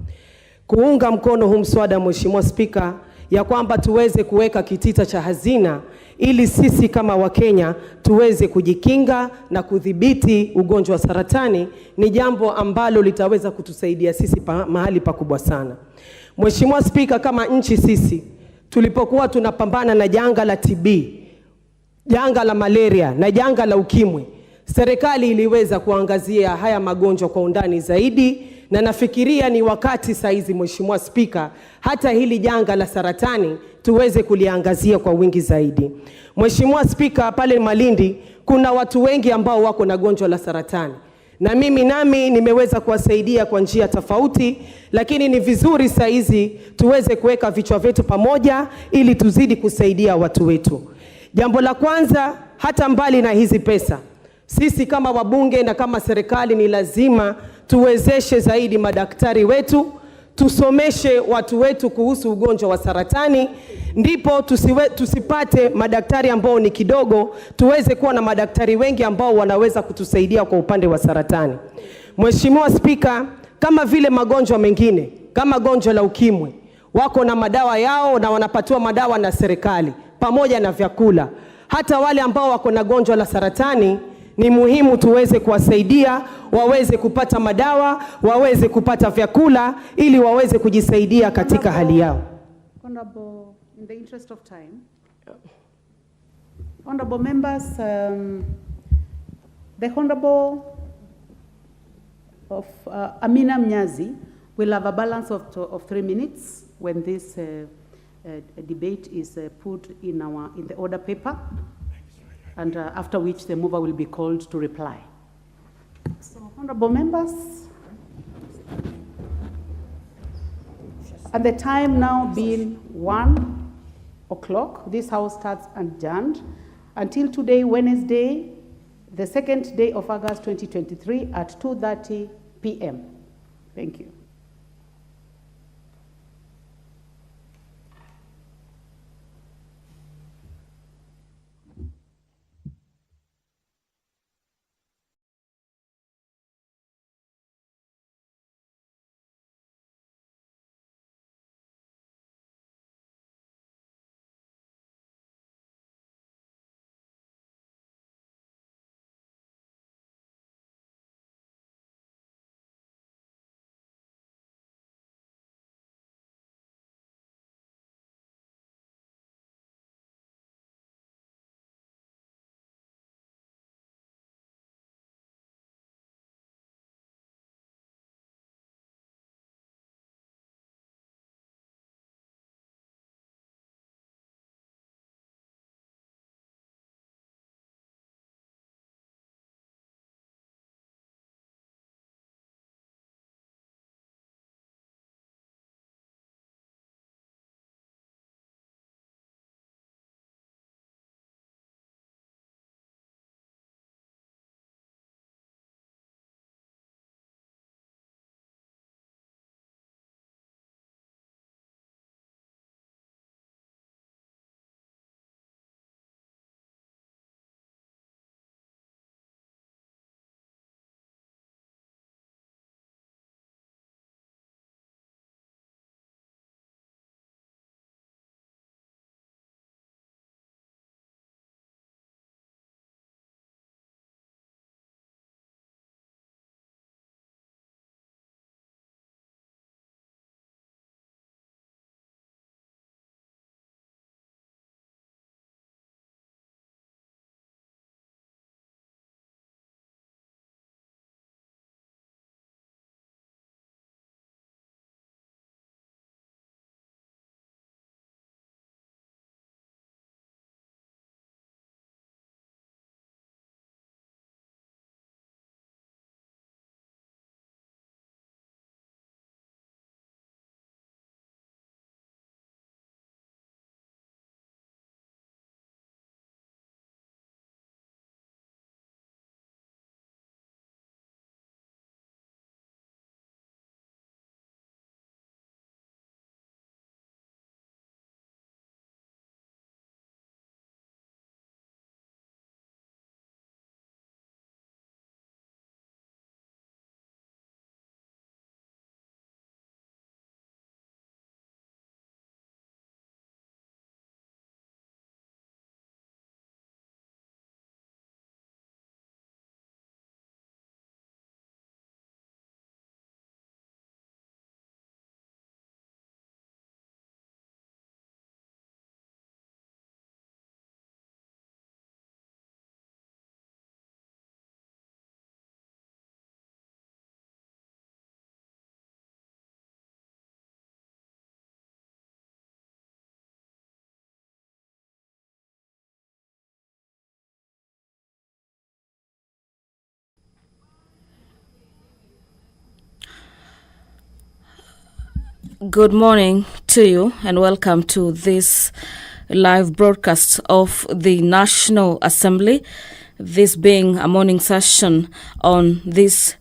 Kuunga mkono huu mswada Mheshimiwa Spika ya kwamba tuweze kuweka kitita cha hazina ili sisi kama Wakenya tuweze kujikinga na kudhibiti ugonjwa wa saratani ni jambo ambalo litaweza kutusaidia sisi mahali pakubwa sana. Mheshimiwa Spika, kama nchi sisi tulipokuwa tunapambana na janga la TB, janga la malaria na janga la ukimwi, serikali iliweza kuangazia haya magonjwa kwa undani zaidi, na nafikiria ni wakati saizi Mheshimiwa Spika hata hili janga la saratani tuweze kuliangazia kwa wingi zaidi. Mheshimiwa Spika, pale Malindi kuna watu wengi ambao wako na gonjwa la saratani, na nami nimeweza kuwasaidia kwa njia tofauti, lakini ni vizuri saizi tuweze kuweka vichwa vyetu pamoja ili tuzidi kusaidia watu wetu. Jambo la kwanza, hata mbali na hizi pesa, sisi kama wabunge na kama serikali ni lazima tuwezeshe zaidi madaktari wetu, tusomeshe watu wetu kuhusu ugonjwa wa saratani, ndipo tusipate madaktari ambao ni kidogo, tuweze kuwa na madaktari wengi ambao wanaweza kutusaidia kwa upande wa saratani. Mheshimiwa Spika, kama vile magonjwa mengine, kama gonjwa la ukimwi, wako na madawa yao na wanapatiwa madawa na serikali pamoja na vyakula. Hata wale ambao wako na gonjwa la saratani ni muhimu tuweze kuwasaidia, waweze kupata madawa, waweze kupata vyakula ili waweze kujisaidia katika hali yao. Honorable, in the interest of time, honorable members, the Honorable of Amina Mnyazi will have a balance of 3 minutes when this debate is put in the order paper, and after which the mover will be called to reply. So, honorable members, at the time now being 1 o'clock, this House starts adjourned until today, Wednesday, the 2nd day of August 2023 at 2:30 p.m. Thank you. Good morning to you and welcome to this live broadcast of the National Assembly, this being a morning session on this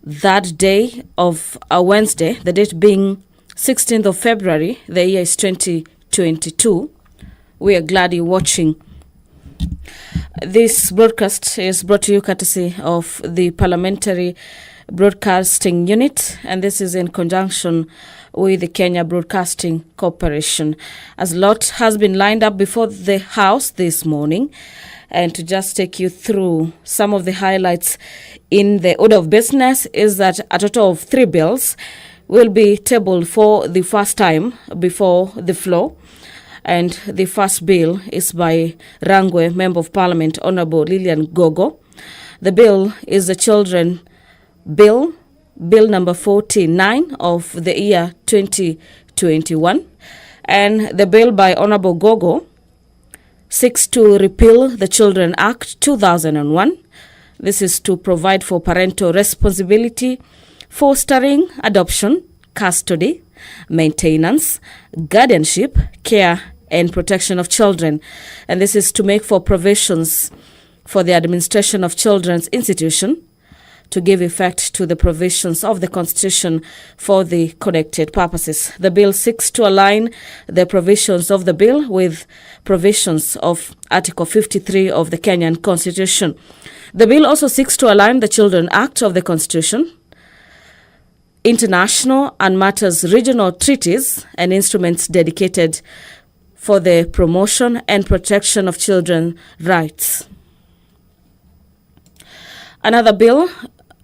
third day of a Wednesday, the date being 16th of February, the year is 2022. We are glad you're watching. This broadcast is brought to you courtesy of the Parliamentary Broadcasting Unit, and this is in conjunction with the Kenya Broadcasting Corporation. As a lot has been lined up before the House this morning, and to just take you through some of the highlights in the order of business is that a total of 3 bills will be tabled for the first time before the floor. And the first bill is by Rangwe Member of Parliament, Honorable Lilian Gogo. The bill is the Children Bill number 49 of the year 2021. And the bill by Honorable Gogo seeks to repeal the Children Act 2001. This is to provide for parental responsibility, fostering, adoption, custody, maintenance, guardianship, care, and protection of children. And this is to make for provisions for the administration of children's institution, to give effect to the provisions of the Constitution for the connected purposes. The bill seeks to align the provisions of the bill with provisions of Article 53 of the Kenyan Constitution. The bill also seeks to align the Children Act of the Constitution, international and matters regional treaties and instruments dedicated for the promotion and protection of children's rights. Another bill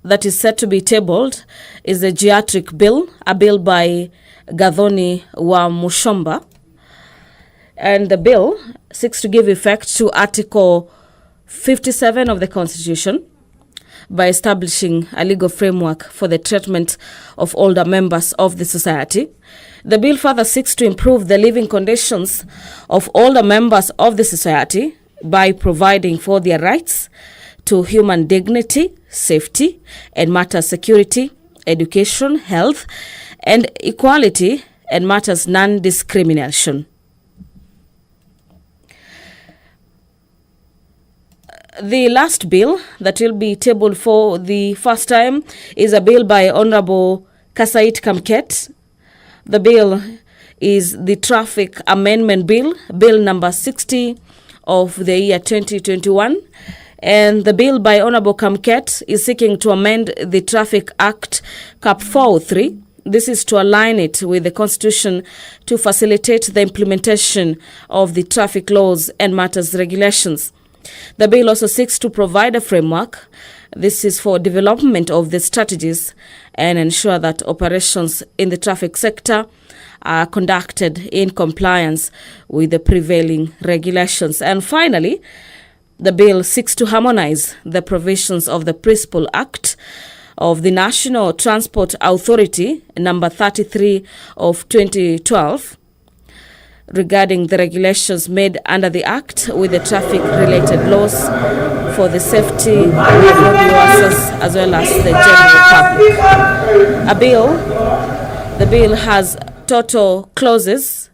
that is set to be tabled is the Geriatric Bill, a bill by Gathoni wa Mushomba. And the bill seeks to give effect to Article 57 of the Constitution by establishing a legal framework for the treatment of older members of the society. The bill further seeks to improve the living conditions of older members of the society by providing for their rights to human dignity, safety, and matters security, education, health, and equality, and matters non-discrimination. The last bill that will be tabled for the first time is a bill by Honorable Kasait Kamket. The bill is the Traffic Amendment Bill, Bill number 60 of the year 2021. And the bill by Honorable Kamket is seeking to amend the Traffic Act Cap 403. This is to align it with the Constitution to facilitate the implementation of the traffic laws and matters regulations. The bill also seeks to provide a framework. This is for development of the strategies and ensure that operations in the traffic sector are conducted in compliance with the prevailing regulations. And finally, the bill seeks to harmonize the provisions of the Principal Act of the National Transport Authority, number 33 of 2012, regarding the regulations made under the Act with the traffic-related laws for the safety of road users as well as the general public. The bill has total clauses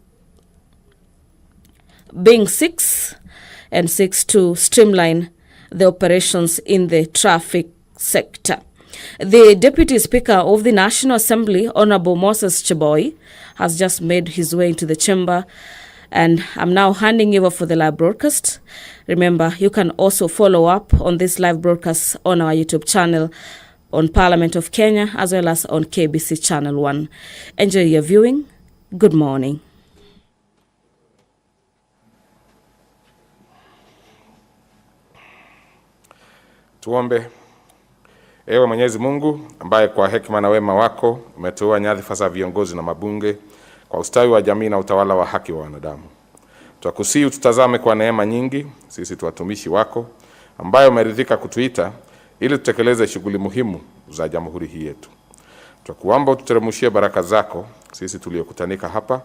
being 6 and seeks to streamline the operations in the traffic sector. The Deputy Speaker of the National Assembly, Honorable Moses Cheboy, has just made his way into the chamber, and I'm now handing over for the live broadcast. Remember, you can also follow up on this live broadcast on our YouTube channel, on Parliament of Kenya, as well as on KBC Channel 1. Enjoy your viewing. Good morning. Tuombe. Ewe Mwenyezi Mungu, ambaye kwa hekima na wema wako umeteua nyadhifa za viongozi na mabunge kwa ustawi wa jamii na utawala wa haki wa wanadamu. Twakusihi ututazame kwa neema nyingi, sisi tuwatumishi wako, ambaye umeridhika kutuita ili tutekeleze shughuli muhimu za jamhuri hii yetu. Twakuomba ututeremshie baraka zako sisi tuliokutanika hapa,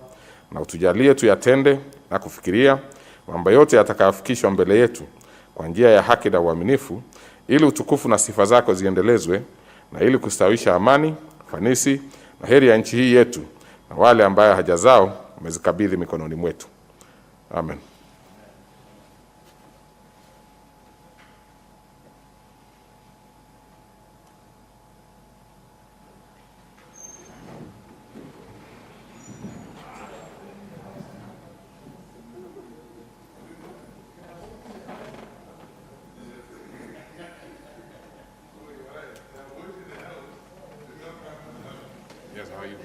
na utujalie tuyatende na kufikiria mambo yote yatakayofikishwa mbele yetu kwa njia ya haki na uaminifu, ili utukufu na sifa zako ziendelezwe, na ili kustawisha amani, fanisi na heri ya nchi hii yetu, na wale ambaye haja zao umezikabidhi mikononi mwetu. Amen. Yes, how are you?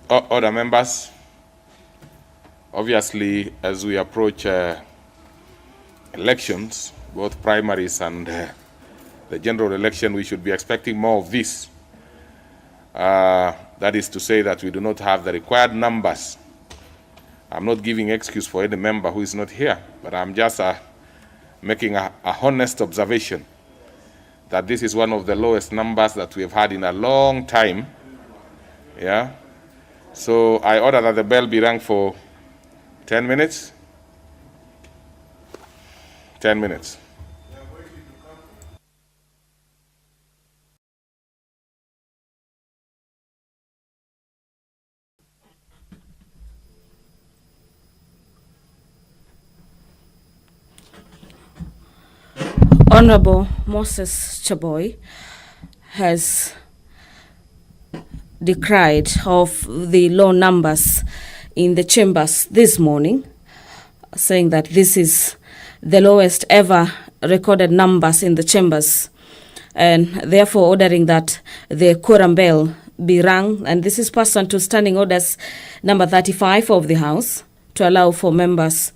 Other members, obviously, as we approach elections, both primaries and the general election, we should be expecting more of this. That is to say that we do not have the required numbers. I'm not giving excuse for any member who is not here, but I'm just making a honest observation that this is one of the lowest numbers that we have had in a long time. Yeah. So I order that the bell be rung for 10 minutes. 10 minutes. Honorable Moses Chaboy has decried of the low numbers in the chambers this morning, saying that this is the lowest ever recorded numbers in the chambers, and therefore ordering that the quorum bell be rung. And this is pursuant to Standing Orders number 35 of the House, to allow for members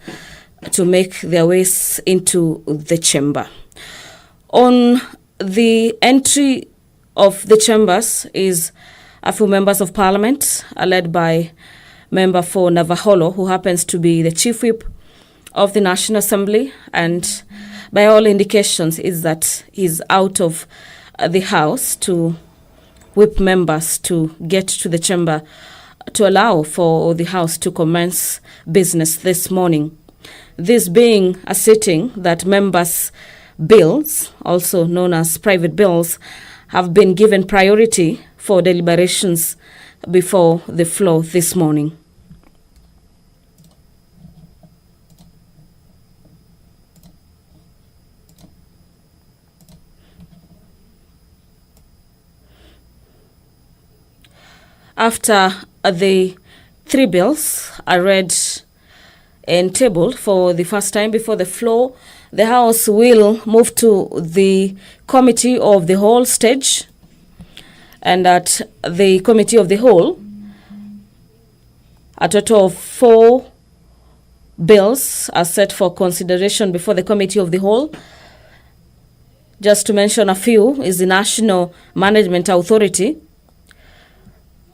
to make their ways into the chamber. On the entry of the chambers is a few members of parliament, led by member for Navaholo, who happens to be the chief whip of the National Assembly, and by all indications is that he's out of the house to whip members to get to the chamber to allow for the house to commence business this morning. This being a sitting that members' bills, also known as private bills, have been given priority for deliberations before the floor this morning. After the three bills are read and tabled for the first time before the floor, the House will move to the Committee of the Whole stage. And at the Committee of the Whole, a total of 4 bills are set for consideration before the Committee of the Whole. Just to mention a few is the National Management Authority,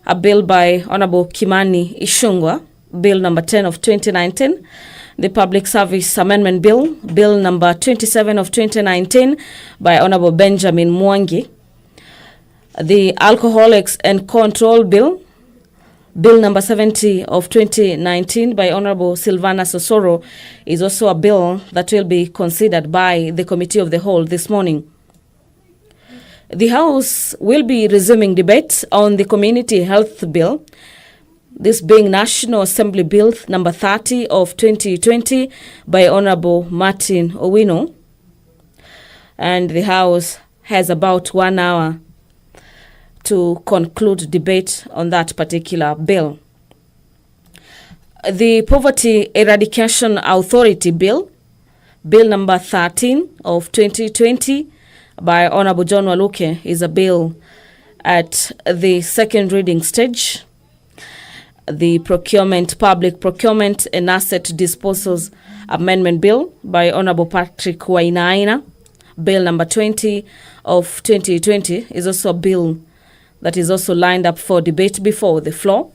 a bill by Honorable Kimani Ichung'wah, Bill number 10 of 2019, the Public Service Amendment Bill, Bill number 27 of 2019 by Honorable Benjamin Mwangi, the Alcoholics and Control Bill, Bill number 70 of 2019 by Honorable Silvana Sosoro, is also a bill that will be considered by the Committee of the Whole this morning. The House will be resuming debate on the Community Health Bill, this being National Assembly Bill number 30 of 2020 by Honorable Martin Owino. And the House has about 1 hour to conclude debate on that particular bill. The Poverty Eradication Authority Bill, Bill number 13 of 2020 by Honorable John Waluke, is a bill at the second reading stage. The Public Procurement and Asset Disposals Amendment Bill by Honorable Patrick Wainaina, Bill number 20 of 2020, is also a bill that is also lined up for debate before the floor.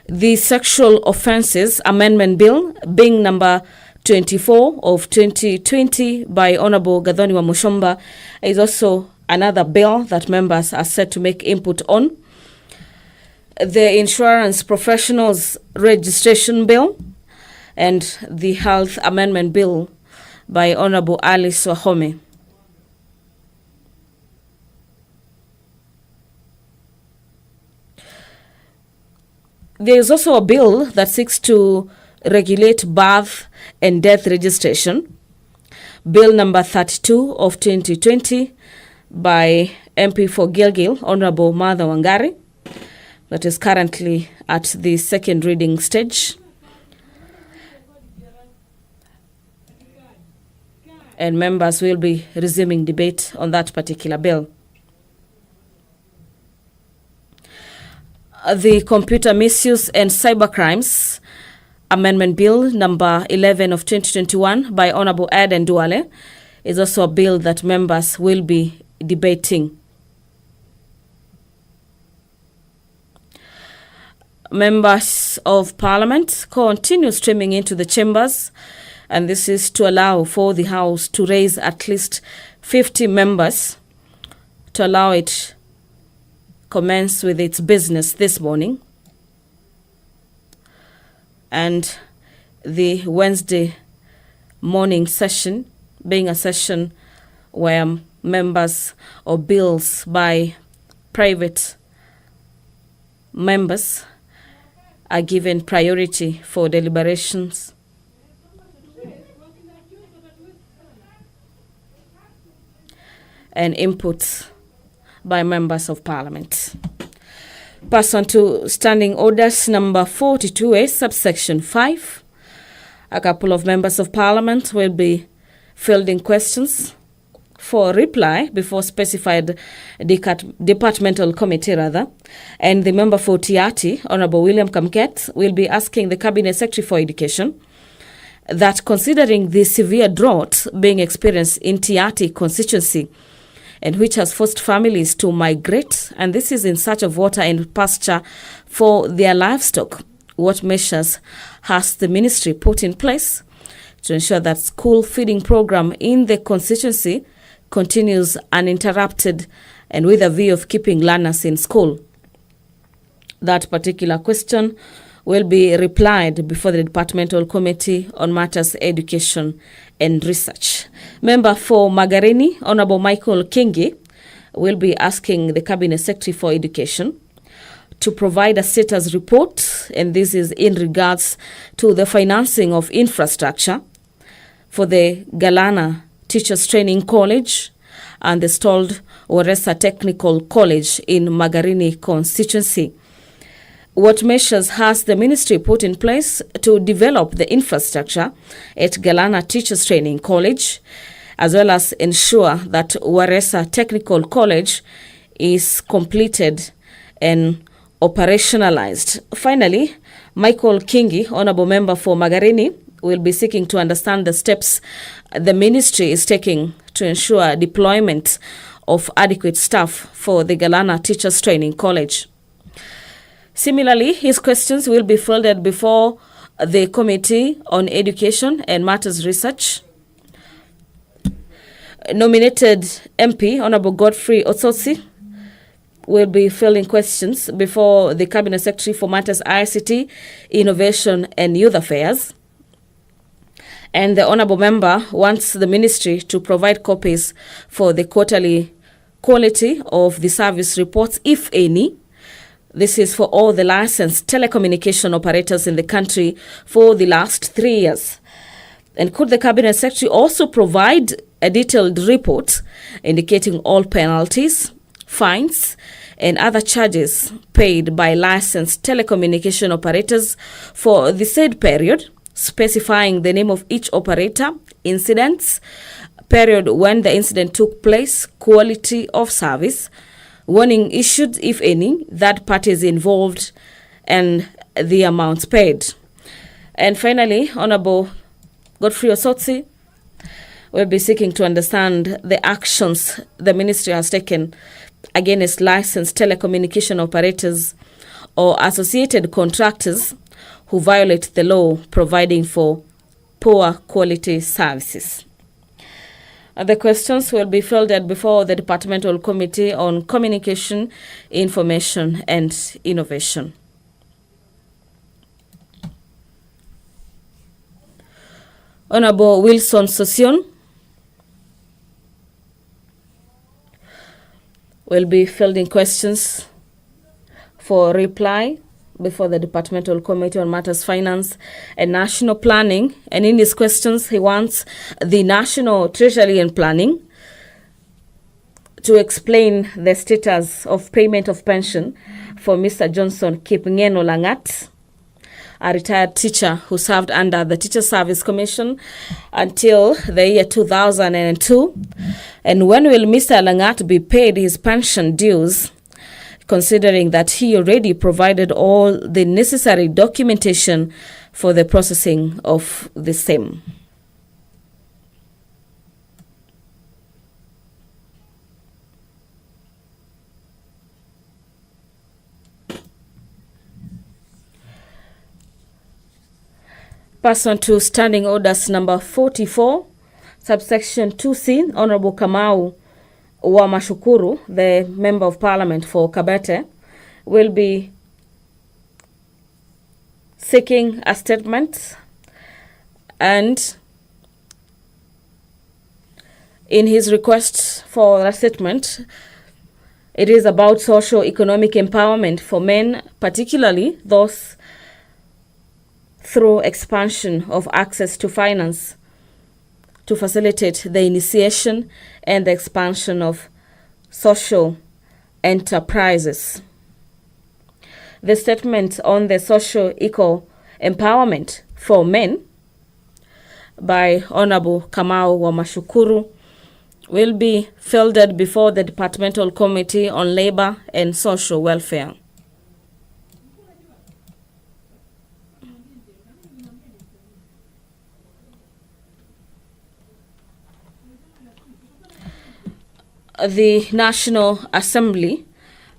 The Sexual Offences Amendment Bill, being number 24 of 2020 by Honorable Gathoni wa Mushomba, is also another bill that members are set to make input on. The Insurance Professionals Registration Bill, and the Health Amendment Bill by Honorable Alice Wahome. There is also a bill that seeks to regulate birth and death registration, Bill number 32 of 2020 by MP for Gilgil, Honorable Martha Wangari, that is currently at the second reading stage. And members will be resuming debate on that particular bill. The Computer Misuse and Cybercrimes Amendment Bill number 11 of 2021 by Honorable Ed Nduale is also a bill that members will be debating. Members of Parliament continue streaming into the chambers, and this is to allow for the House to raise at least 50 members to allow it commence with its business this morning. And the Wednesday morning session being a session where members or bills by private members are given priority for deliberations. And inputs by members of Parliament. Pass on to Standing Orders number 42A, subsection 5. A couple of members of Parliament will be fielding questions for reply before specified departmental committee and the member for Tiati, Honorable William Kamket, will be asking the Cabinet Secretary for Education that considering the severe drought being experienced in Tiati constituency and which has forced families to migrate, and this is in search of water and pasture for their livestock, what measures has the ministry put in place to ensure that school feeding program in the constituency continues uninterrupted and with a view of keeping learners in school? That particular question will be replied before the Departmental Committee on Matters Education and Research. Member for Magarini, Honorable Michael Kingi, will be asking the Cabinet Secretary for Education to provide a status report, and this is in regards to the financing of infrastructure for the Galana Teachers Training College and the stalled Oresa Technical College in Magarini constituency. What measures has the ministry put in place to develop the infrastructure at Galana Teachers Training College, as well as ensure that Oresa Technical College is completed and operationalized? Finally, Michael Kingi, Honorable Member for Magarini, will be seeking to understand the steps the ministry is taking to ensure deployment of adequate staff for the Galana Teachers Training College. Similarly, his questions will be fielded before the Committee on Education and Matters Research. Nominated MP, Honorable Godfrey Otsotsi, will be fielding questions before the Cabinet Secretary for Matters ICT, Innovation and Youth Affairs. And the Honorable Member wants the Ministry to provide copies for the quarterly quality of the service reports, if any. This is for all the licensed telecommunication operators in the country for the last 3 years. And could the Cabinet Secretary also provide a detailed report indicating all penalties, fines, and other charges paid by licensed telecommunication operators for the said period, specifying the name of each operator, incidents, period when the incident took place, quality of service, warning issued, if any, that parties involved, and the amounts paid. And finally, Honorable Godfrey Osotsi will be seeking to understand the actions the ministry has taken against licensed telecommunication operators or associated contractors who violate the law providing for poor quality services. The questions will be fielded before the Departmental Committee on Communication, Information and Innovation. Honorable Wilson Sosion will be fielding questions for reply before the Departmental Committee on Matters Finance and National Planning. And in his questions, he wants the National Treasury and Planning to explain the status of payment of pension for Mr. Johnson Kipngeno Langat, a retired teacher who served under the Teacher Service Commission until the year 2002. And when will Mr. Langat be paid his pension dues, considering that he already provided all the necessary documentation for the processing of the same? Pursuant to Standing Orders number 44, subsection 2C, Honorable Kamau wa Mashukuru, the Member of Parliament for Kabete, will be seeking a statement, and in his request for a statement, it is about socio-economic empowerment for men, particularly those through expansion of access to finance to facilitate the initiation and the expansion of social enterprises. The statement on the socio-eco empowerment for men by Honorable Kamau wa Mashukuru will be fielded before the Departmental Committee on Labor and Social Welfare. The National Assembly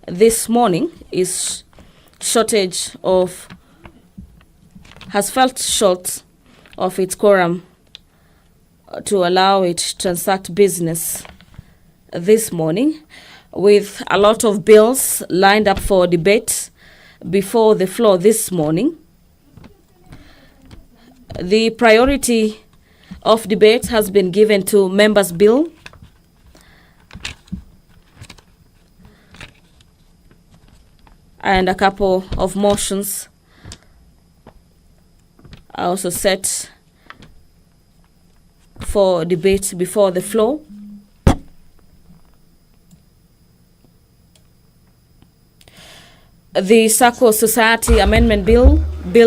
this morning has felt short of its quorum to allow it to transact business this morning, with a lot of bills lined up for debate before the floor this morning. The priority of debate has been given to Members' Bill and a couple of motions are also set for debate before the floor. The Circle Society Amendment Bill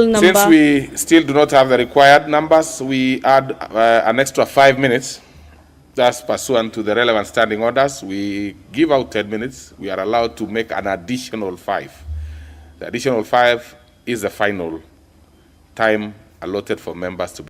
number... Since we still do not have the required numbers, we add an extra 5 minutes. That's pursuant to the relevant standing orders. We give out 10 minutes. We are allowed to make an additional 5. The additional 5 is the final time allotted for members to